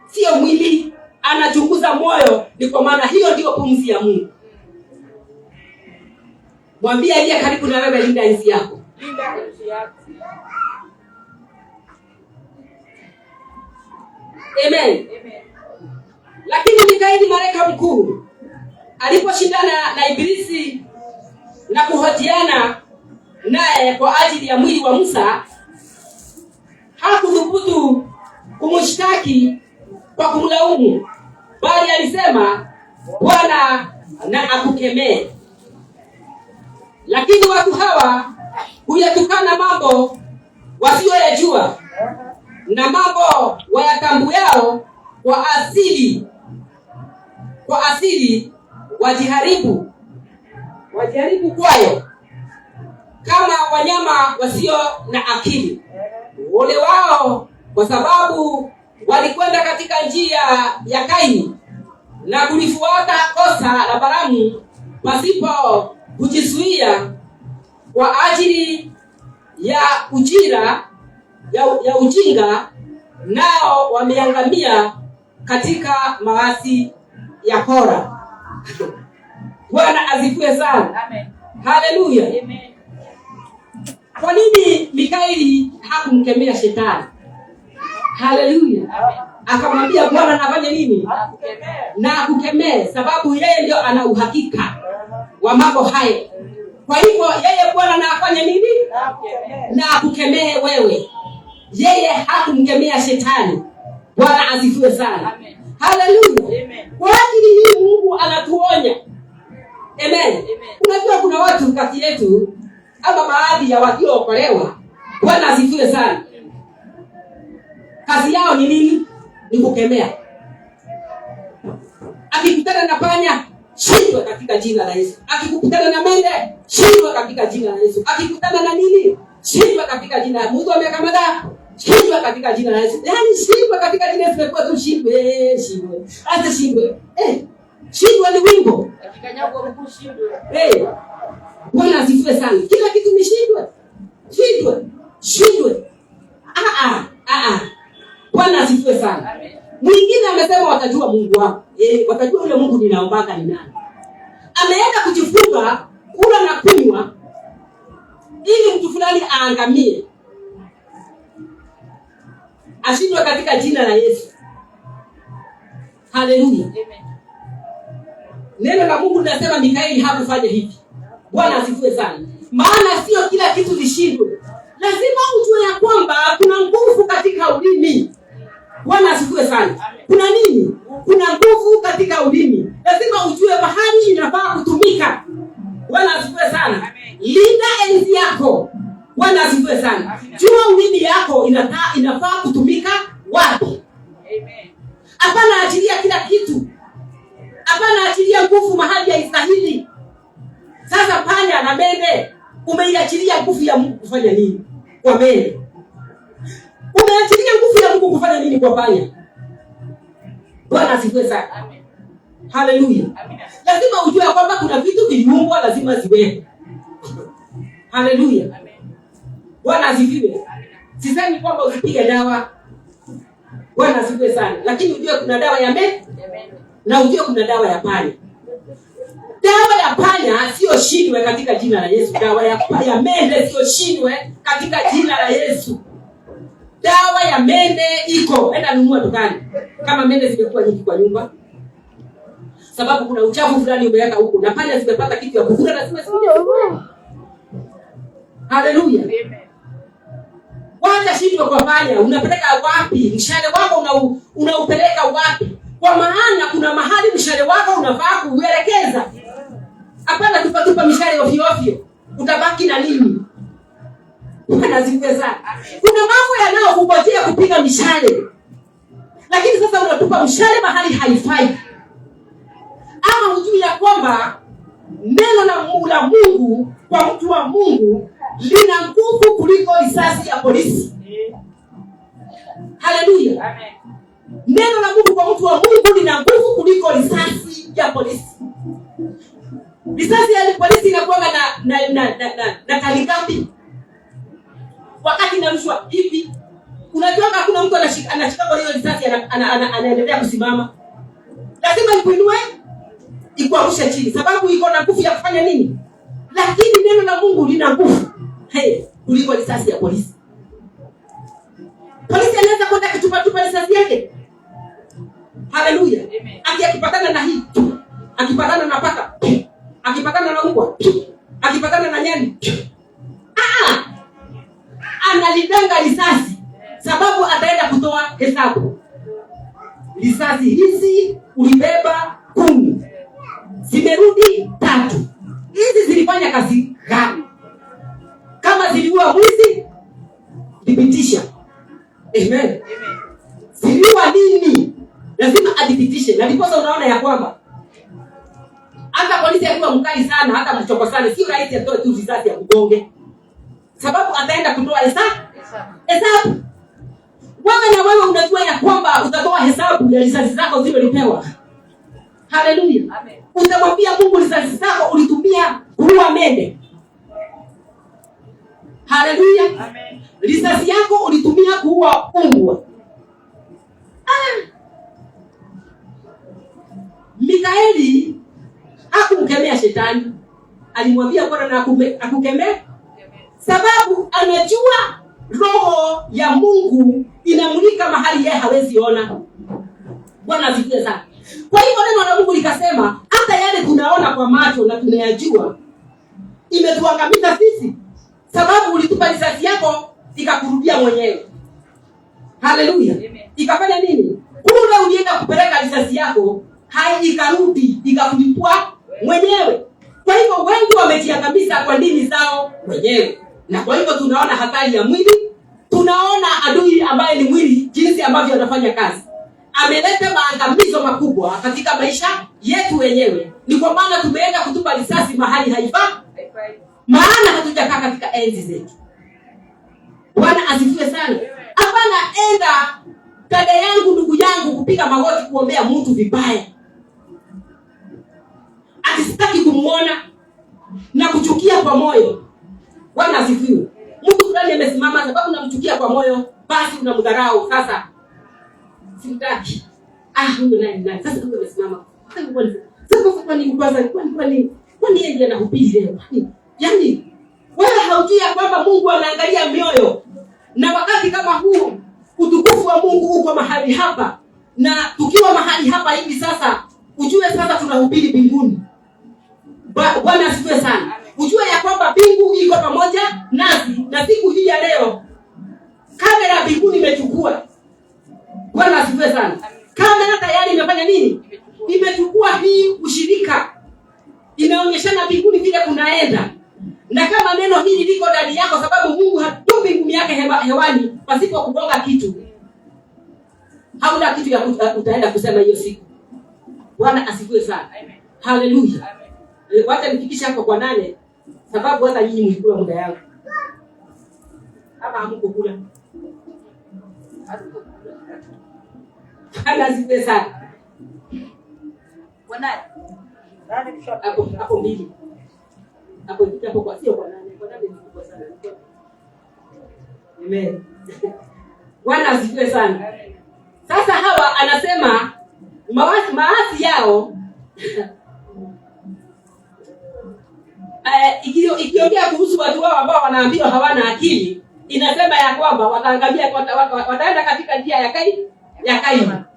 Sio mwili, anachunguza moyo. Ni kwa maana hiyo ndio pumzi ya Mungu. Mwambie aliye karibu na wewe, linda nzi yako. Linda nzi yako. Amen. Lakini Mikaeli malaika mkuu aliposhindana na Ibilisi na kuhojiana naye kwa ajili ya mwili wa Musa, hakudhubutu kumshtaki kwa kumlaumu, bali alisema, Bwana na akukemee. Lakini watu hawa huyatukana mambo wasioyajua, na mambo wayatambuyao kwa asili wajiharibu kwayo, kama wanyama wasio na akili. Ole wao, kwa sababu walikwenda katika njia ya Kaini na kulifuata kosa la Balamu pasipo kujizuia kwa ajili ya ujinga, nao wameangamia katika maasi ya Kora. Bwana asifiwe sana. Amen. Haleluya. Amen. Kwa nini Mikaeli hakumkemea shetani? Haleluya. Akamwambia Bwana anafanya nini? Na akukemee, sababu yeye ndio ana uhakika wa mambo haya. Kwa hivyo yeye Bwana anafanya nini? Na akukemee wewe. Yeye hakumkemea shetani. Bwana asifiwe sana. Amen. Haleluya. Amen. Kwa ajili hii Mungu anatuonya. Amen. Unajua kuna watu kati yetu ama baadhi ya waliookolewa, Bwana asifiwe sana, kazi yao ni nini? Ni kukemea. Akikutana na panya, shindwa katika jina la Yesu. Akikutana na mende, shindwa katika jina la Yesu. Akikutana na nini? Shindwa katika jina la Mungu. Amekamada, shindwa katika jina la Yesu. Yaani shindwa katika jina la Yesu, kwa tu shindwe. Hata shindwe. Shindwa ni wimbo. Bwana asifiwe sana. Kila kitu ni shindwe. Shindwe. Bwana asifiwe sana. Mwingine amesema watajua Mungu wao. Watajua yule Mungu ninaombaka ni nani. Ameenda kujifunga kula na kunywa ili mtu fulani aangamie. Ashindwe katika jina la Yesu. Haleluya. Neno la Mungu linasema Mikaeli hakufanya hivi. Bwana asifiwe sana. Maana sio kila kitu lishindwe. Lazima ujue ya kwamba kuna nguvu katika ulimi. Bwana asifiwe sana. Kuna nini? Kuna nguvu katika ulimi. Lazima ujue mahali inafaa kutumika. Bwana asifiwe sana. Linda enzi yako. Bwana asifiwe sana. Jua ulimi yako inafaa kutumika wapi? Amen. Hapana achilia kila kitu. Hapana achilia nguvu mahali haistahili. Sasa panya na mende, umeiachilia nguvu ya Mungu kufanya nini? Kwa mende. Umeachilia nguvu ya Mungu kufanya nini kwa panya? Bwana asifiwe sana. Amen. Haleluya. Amen. Lazima ujue kwamba kuna vitu viliumbwa lazima ziwepo. Haleluya. Amen. Bwana asifiwe. Sisemi kwamba usipige dawa. Bwana asifiwe sana. Lakini ujue kuna dawa ya mende na ujue kuna dawa ya panya. Dawa ya panya sio shindwe katika jina la Yesu. Dawa ya mende sio shindwe katika jina la Yesu. Dawa ya mende iko. Enda nunua dukani. Kama mende zimekuwa nyingi kwa nyumba. Sababu kuna uchafu fulani umeweka huko na panya zimepata kitu ya kukula lazima zikuje. Haleluya. Amen. Wacha shindwe kwa panya. Unapeleka wapi? Mshale wako unaupeleka wapi? Kwa maana kuna mahali mshale wako unafaa kuelekeza. Hapana tupa mishale ovyo ovyo. Utabaki na nini? Unazipeza. Kuna mambo yanayokungojea kupiga mishale. Lakini sasa unatupa mshale mahali haifai. Ama hujui ya kwamba neno la Mungu kwa mtu wa Mungu lina nguvu kuliko risasi ya polisi. Haleluya. Amen. Neno la Mungu kwa mtu wa Mungu lina nguvu kuliko risasi ya polisi. Risasi ya polisi inakuwa na kalikambi. Wakati inarushwa hivi, unajua hakuna mtu anashika kwa hiyo risasi anaendelea kusimama. Lazima ikuinue, ikuangushe chini sababu iko na nguvu ya kufanya nini? Lakini neno la Mungu lina nguvu kuliko risasi ya polisi. Polisi anaweza kwenda kutupa risasi yake. Haleluya. Akipatana na hii, akipatana na paka, akipatana na mbwa, akipatana na nyani, analidanga risasi sababu ataenda kutoa hesabu. Risasi hizi ulibeba 10. Zimerudi 3. Hizi zilifanya kazi gani? Kama ziliua mwizi, thibitisha. Amen. Ziliua nini? Lazima adhibitishe. Na ndipo unaona ya kwamba hata polisi akiwa mkali sana, hata mchoko sana, sio rahisi atoe tu risasi ya kugonge. Sababu ataenda kutoa hesabu. Wewe na wewe unajua ya kwamba utatoa hesabu ya risasi zako zile ulipewa. Haleluya. Amen. Utamwambia Mungu risasi zako ulitumia kuua mende. Haleluya. Amen. Risasi yako ulitumia kuua mbwa. Mikaeli hakumkemea shetani. Alimwambia Bwana na akukemea. Sababu anajua roho ya Mungu inamulika mahali yeye hawezi ona. Bwana asifiwe sana. Kwa hivyo neno la Mungu likasema hata yale tunaona kwa macho na tunayajua imetuangamiza sisi. Sababu ulitupa risasi yako ikakurudia mwenyewe. Haleluya. Ikafanya nini? Kule ulienda kupeleka risasi yako ikarudi ikakulipua mwenyewe. Kwa hivyo wengi wamejiangamiza kwa dini zao wenyewe. Na kwa hivyo tunaona hatari ya mwili, tunaona adui ambaye ni mwili jinsi ambavyo anafanya kazi. Ameleta maangamizo makubwa katika maisha yetu wenyewe. Ni kwa maana tumeenda kutupa risasi mahali haifai. Maana hatujakaa katika enzi zetu. Bwana asifiwe sana. Hapana enda dada yangu ndugu yangu kupiga magoti kuombea mtu vibaya. ati sitaki kumuona na kuchukia kwa moyo. Bwana asifiwe. Mtu fulani amesimama sababu unamchukia kwa moyo, basi unamdharau. Sasa simtaki. Huyo nani? Sasa huyo amesimama. Sasa kwa nini kwanza kwani yeye ndiye anahubiri leo? Yaani wewe haujui kwamba Mungu anaangalia mioyo. Na wakati kama huu utukufu wa Mungu uko mahali hapa. Na tukiwa mahali hapa hivi sasa, ujue sasa tunahubiri mbinguni. Bwana asifiwe sana. Ujue ya kwamba mbingu iko pamoja nasi, na siku hii ya leo kamera mbinguni imechukua. Bwana asifiwe sana. Kamera tayari imefanya nini? Imechukua hii ushirika. Inaonyeshana mbinguni vile kunaenda. Na kama neno hili liko ndani yako, sababu Mungu hatupi ngumi yake hewani pasipo kugonga kitu. Hauna kitu ya utaenda kusema hiyo siku. Bwana asifiwe sana. Amen. Hallelujah. Amen. Wacha nifikishe hapo kwa 8 sababu hata nyinyi mlikula muda yangu. Ama hamko kula. Bwana asifiwe sana. Bwana hapo mbili. Hapo kwa sio kwa 8. Kwa 8 ni kubwa sana. Amen. Bwana asifiwe sana. Sasa hawa anasema maasi yao ikiongea kuhusu watu wao ambao wanaambiwa hawana akili, inasema ya kwamba wataangamia, wataenda katika njia ya Kaini.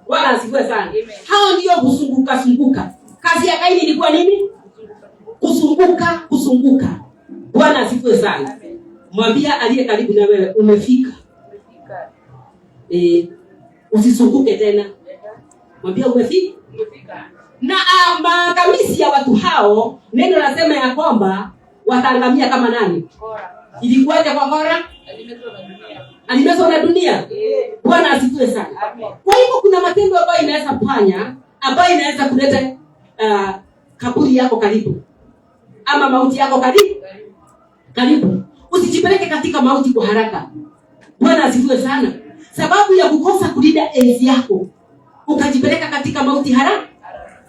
Bwana asifiwe sana. Hao ndio kuzunguka. Kazi ya Kaini ilikuwa nini? Kuzunguka. Bwana asifiwe sana. Mwambia aliye karibu na wewe, umefika. Usizunguke tena. Mwambia umefika. Na maangamizi ya watu hao, neno nasema ya kwamba wataangamia kama nani? Kora. Ilikuwaje kwa Kora? Alimezwa na dunia. Bwana asifiwe sana. Kwa hivyo kuna matendo ambayo inaweza fanya, ambayo inaweza kuleta kaburi yako karibu. Ama mauti yako karibu. Usijipeleke katika mauti kwa haraka. Bwana asifiwe sana. Sababu ya kukosa kulinda enzi yako, ukajipeleka katika mauti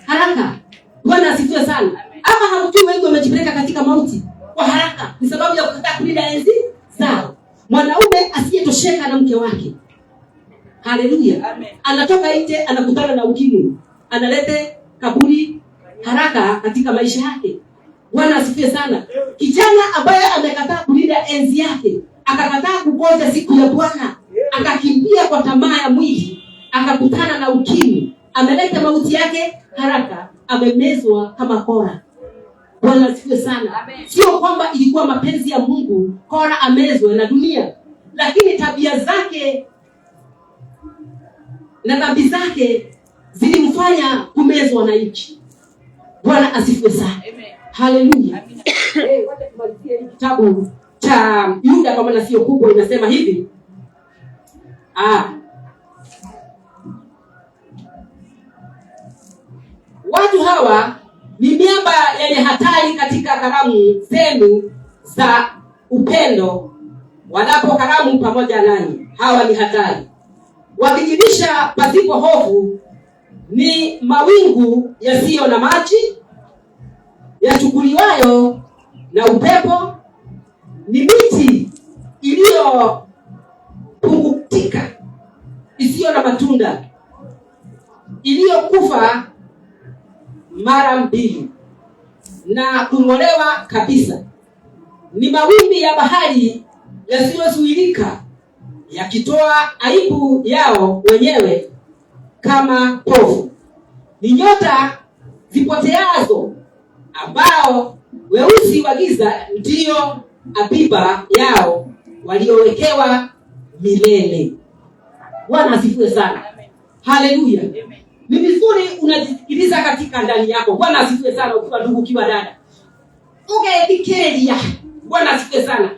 haraka. Bwana asifiwe sana. Ama hamjui wengi wamejipeleka katika mauti kwa haraka ni sababu ya kukataa kulinda enzi zao. Mwanaume asiyetosheka na mke wake, haleluya, anatoka nje anakutana na ukimwi, analete kaburi haraka katika maisha yake. Bwana asifiwe sana. Kijana ambaye amekataa kulinda enzi yake, akakataa kungoja siku ya Bwana, akakimbia kwa tamaa ya mwili, akakutana na ukimwi, ameleta mauti yake haraka, amemezwa kama Kora. Bwana asifiwe sana. Sio kwamba ilikuwa mapenzi ya Mungu Kora amezwe na dunia, lakini tabia zake na dhambi zake zilimfanya kumezwa na nchi. Bwana asifiwe sana. Haleluya. Wacha tumalizie kitabu cha Yuda kwa maana sio kubwa, inasema hivi. Watu hawa ni miamba yenye hatari katika karamu zenu za upendo, wanapo karamu pamoja nanyi. Hawa ni hatari. Wakijilisha pasipo hofu, ni mawingu yasiyo na maji, yachukuliwayo na upepo, ni miti iliyopungutika, isiyo na matunda, iliyokufa mara mbili na kung'olewa kabisa. Ni mawimbi ya bahari yasiyozuilika, yakitoa aibu yao wenyewe kama povu. Ni nyota zipoteazo, ambao weusi wa giza ndio abiba yao waliowekewa milele. Bwana asifiwe sana. Haleluya. Ni vizuri unajisikiliza katika ndani yako. Bwana asifiwe sana. Ukiwa ndugu, ukiwa dada, ukaefikiria. Bwana asifiwe sana.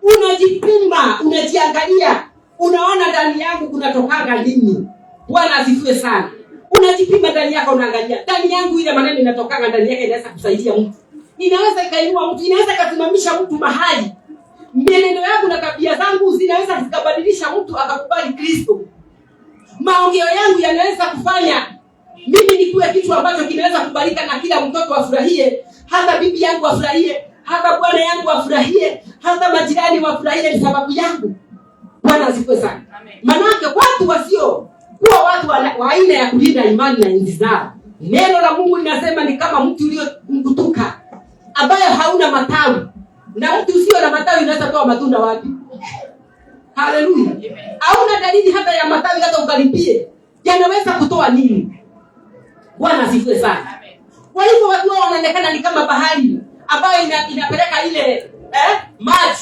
Unajipima, unajiangalia, unaona ndani yangu kunatokanga nini. Bwana asifiwe sana. Unajipima ndani yako, unaangalia ndani yangu ile maneno inatokanga ndani yake, inaweza kusaidia mtu, inaweza ikainua mtu, inaweza kusimamisha mtu mahali. Mienendo yangu na tabia zangu zinaweza zikabadilisha mtu akakubali Kristo. Maongeo yangu yanaweza kufanya Mimi nikuwe kitu ambacho kinaweza kubalika na kila mtoto afurahie, hata bibi yangu afurahie, hata bwana yangu afurahie, hata majirani wafurahie, ni sababu yangu. Bwana asifiwe sana. Manake watu wasio kuwa watu wa aina ya kulinda imani na enzi zao. Neno la Mungu linasema ni kama mti uliokutuka ambayo hauna matawi. Na mti usio na matawi unaweza toa matunda wapi? Haleluya. Hauna dalili hata ya matawi, hata ukalipie yanaweza kutoa nini? Bwana asifiwe sana. Kwa hivyo watu wao wanaonekana ni kama bahari ambayo inapeleka ile maji.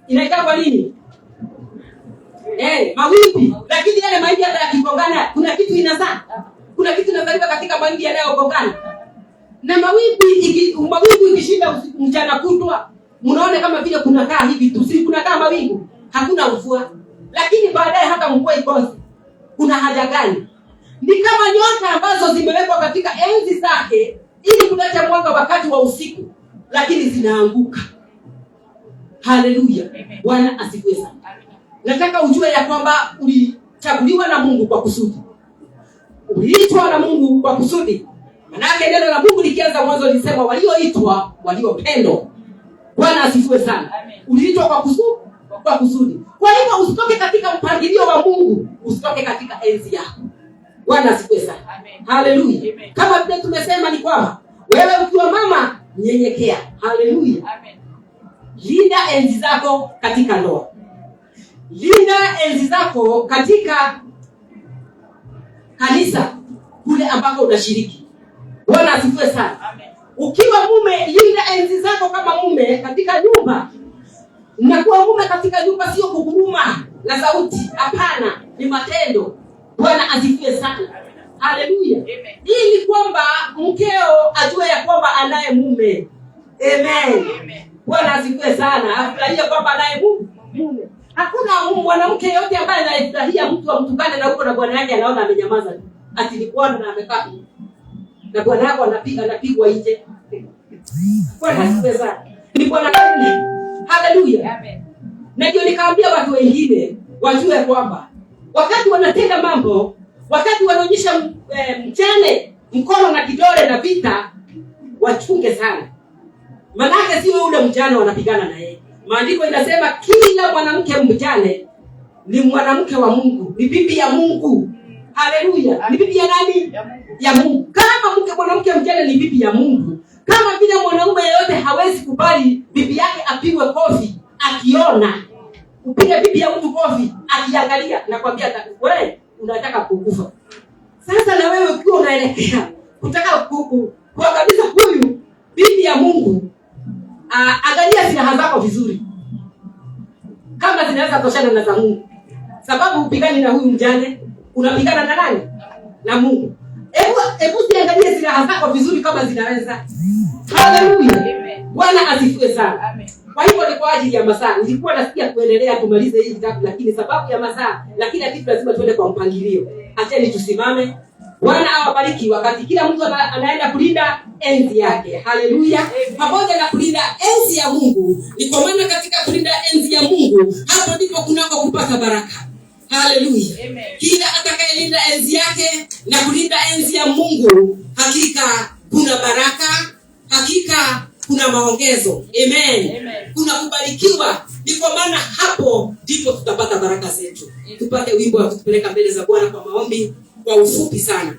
Inaitwa kwa nini? Mawimbi. Lakini yale mawimbi hata yakigongana kuna kitu inazaa. Kuna kitu inazalika katika mawimbi yanayogongana. Na mawimbi ikishinda mchana kutwa, mnaona kama vile kunakaa hivi tu, si kunakaa mawingu, hakuna mvua. Lakini baadaye hata mvua ikose. Kuna haja gani? Ni kama nyota ambazo zimewekwa katika enzi zake ili kuleta mwanga wakati wa usiku, lakini zinaanguka. Haleluya. Bwana asifiwe sana. Nataka ujue ya kwamba ulichaguliwa na Mungu kwa kusudi. Uliitwa na Mungu kwa kusudi. Manake neno la Mungu likianza mwanzo lisema walioitwa waliopendwa. Bwana asifiwe sana. Uliitwa kwa kusudi. Kwa hivyo usitoke katika mpangilio wa Mungu, usitoke katika enzi yako. Bwana asifiwe sana. Haleluya. Kama vile tumesema ni kwamba wewe ukiwa mama, nyenyekea. Haleluya. Linda enzi zako katika ndoa. Linda enzi zako katika kanisa kule ambako unashiriki. Bwana asifiwe sana. Ukiwa mume, linda enzi zako kama mume katika nyumba. Na kuwa mume katika nyumba sio kuguruma na sauti, hapana, ni matendo. Bwana asifiwe sana. Haleluya. Ili kwamba mkeo ajue ya kwamba anaye mume. Amen. Bwana asifiwe sana. Afurahie kwamba anaye mume. Hakuna mwanamke yote ambaye anayefurahia mtu amtukane na huko na bwana yake anaona amenyamaza. Ati ni bwana na amekaa. Na bwana yako anapigwa nje. Bwana asifiwe sana. Ni bwana gani? Haleluya. Amen. Na ndio nikaambia watu wengine wajue kwamba wakati wanatenda mambo, wakati wanaonyesha mchane, mkono na kidole na vita, wachunge sana. Manake sio ule mjane wanapigana na yeye. Maandiko inasema kila mwanamke mjane ni mwanamke wa Mungu, ni bibi ya Mungu. Haleluya. Ni bibi ya nani? Ya Mungu. Kama mwanamke mjane ni bibi ya Mungu, kama vile mwanaume yeyote hawezi kubali bibi yake apigwe kofi akiona, upige bibi ya mtu kofi akiangalia, nakwambia wewe unataka kukufa. Sasa na wewe ukiwa unaelekea kutaka kuangamiza huyu bibi ya Mungu, angalia silaha zako vizuri kama zinaweza kutoshana na za Mungu. Sababu upigani na huyu mjane, unapigana na nani? Na Mungu. Hebu ziangalie silaha zako vizuri kama zinaweza. Haleluya. Bwana asifiwe sana. Amen. Kwa hivyo ni kwa ajili ya masaa. Nilikuwa nasikia kuendelea kumaliza hii kitabu, lakini sababu ya masaa, lakini kitu lazima tuende kwa mpangilio. Acheni tusimame. Bwana awabariki wakati kila mtu anaenda kulinda enzi yake. Haleluya. Pamoja na kulinda enzi ya Mungu. Ni kwa maana katika kulinda enzi ya Mungu, hapo ndipo kunako kupata baraka. Haleluya. Kila atakayelinda enzi yake na kulinda enzi ya Mungu, hakika kuna baraka, hakika kuna maongezo. Amen. Kuna kubarikiwa. Ni kwa maana hapo ndipo tutapata baraka zetu. Tupate wimbo wa kutupeleka mbele za Bwana kwa maombi kwa ufupi sana.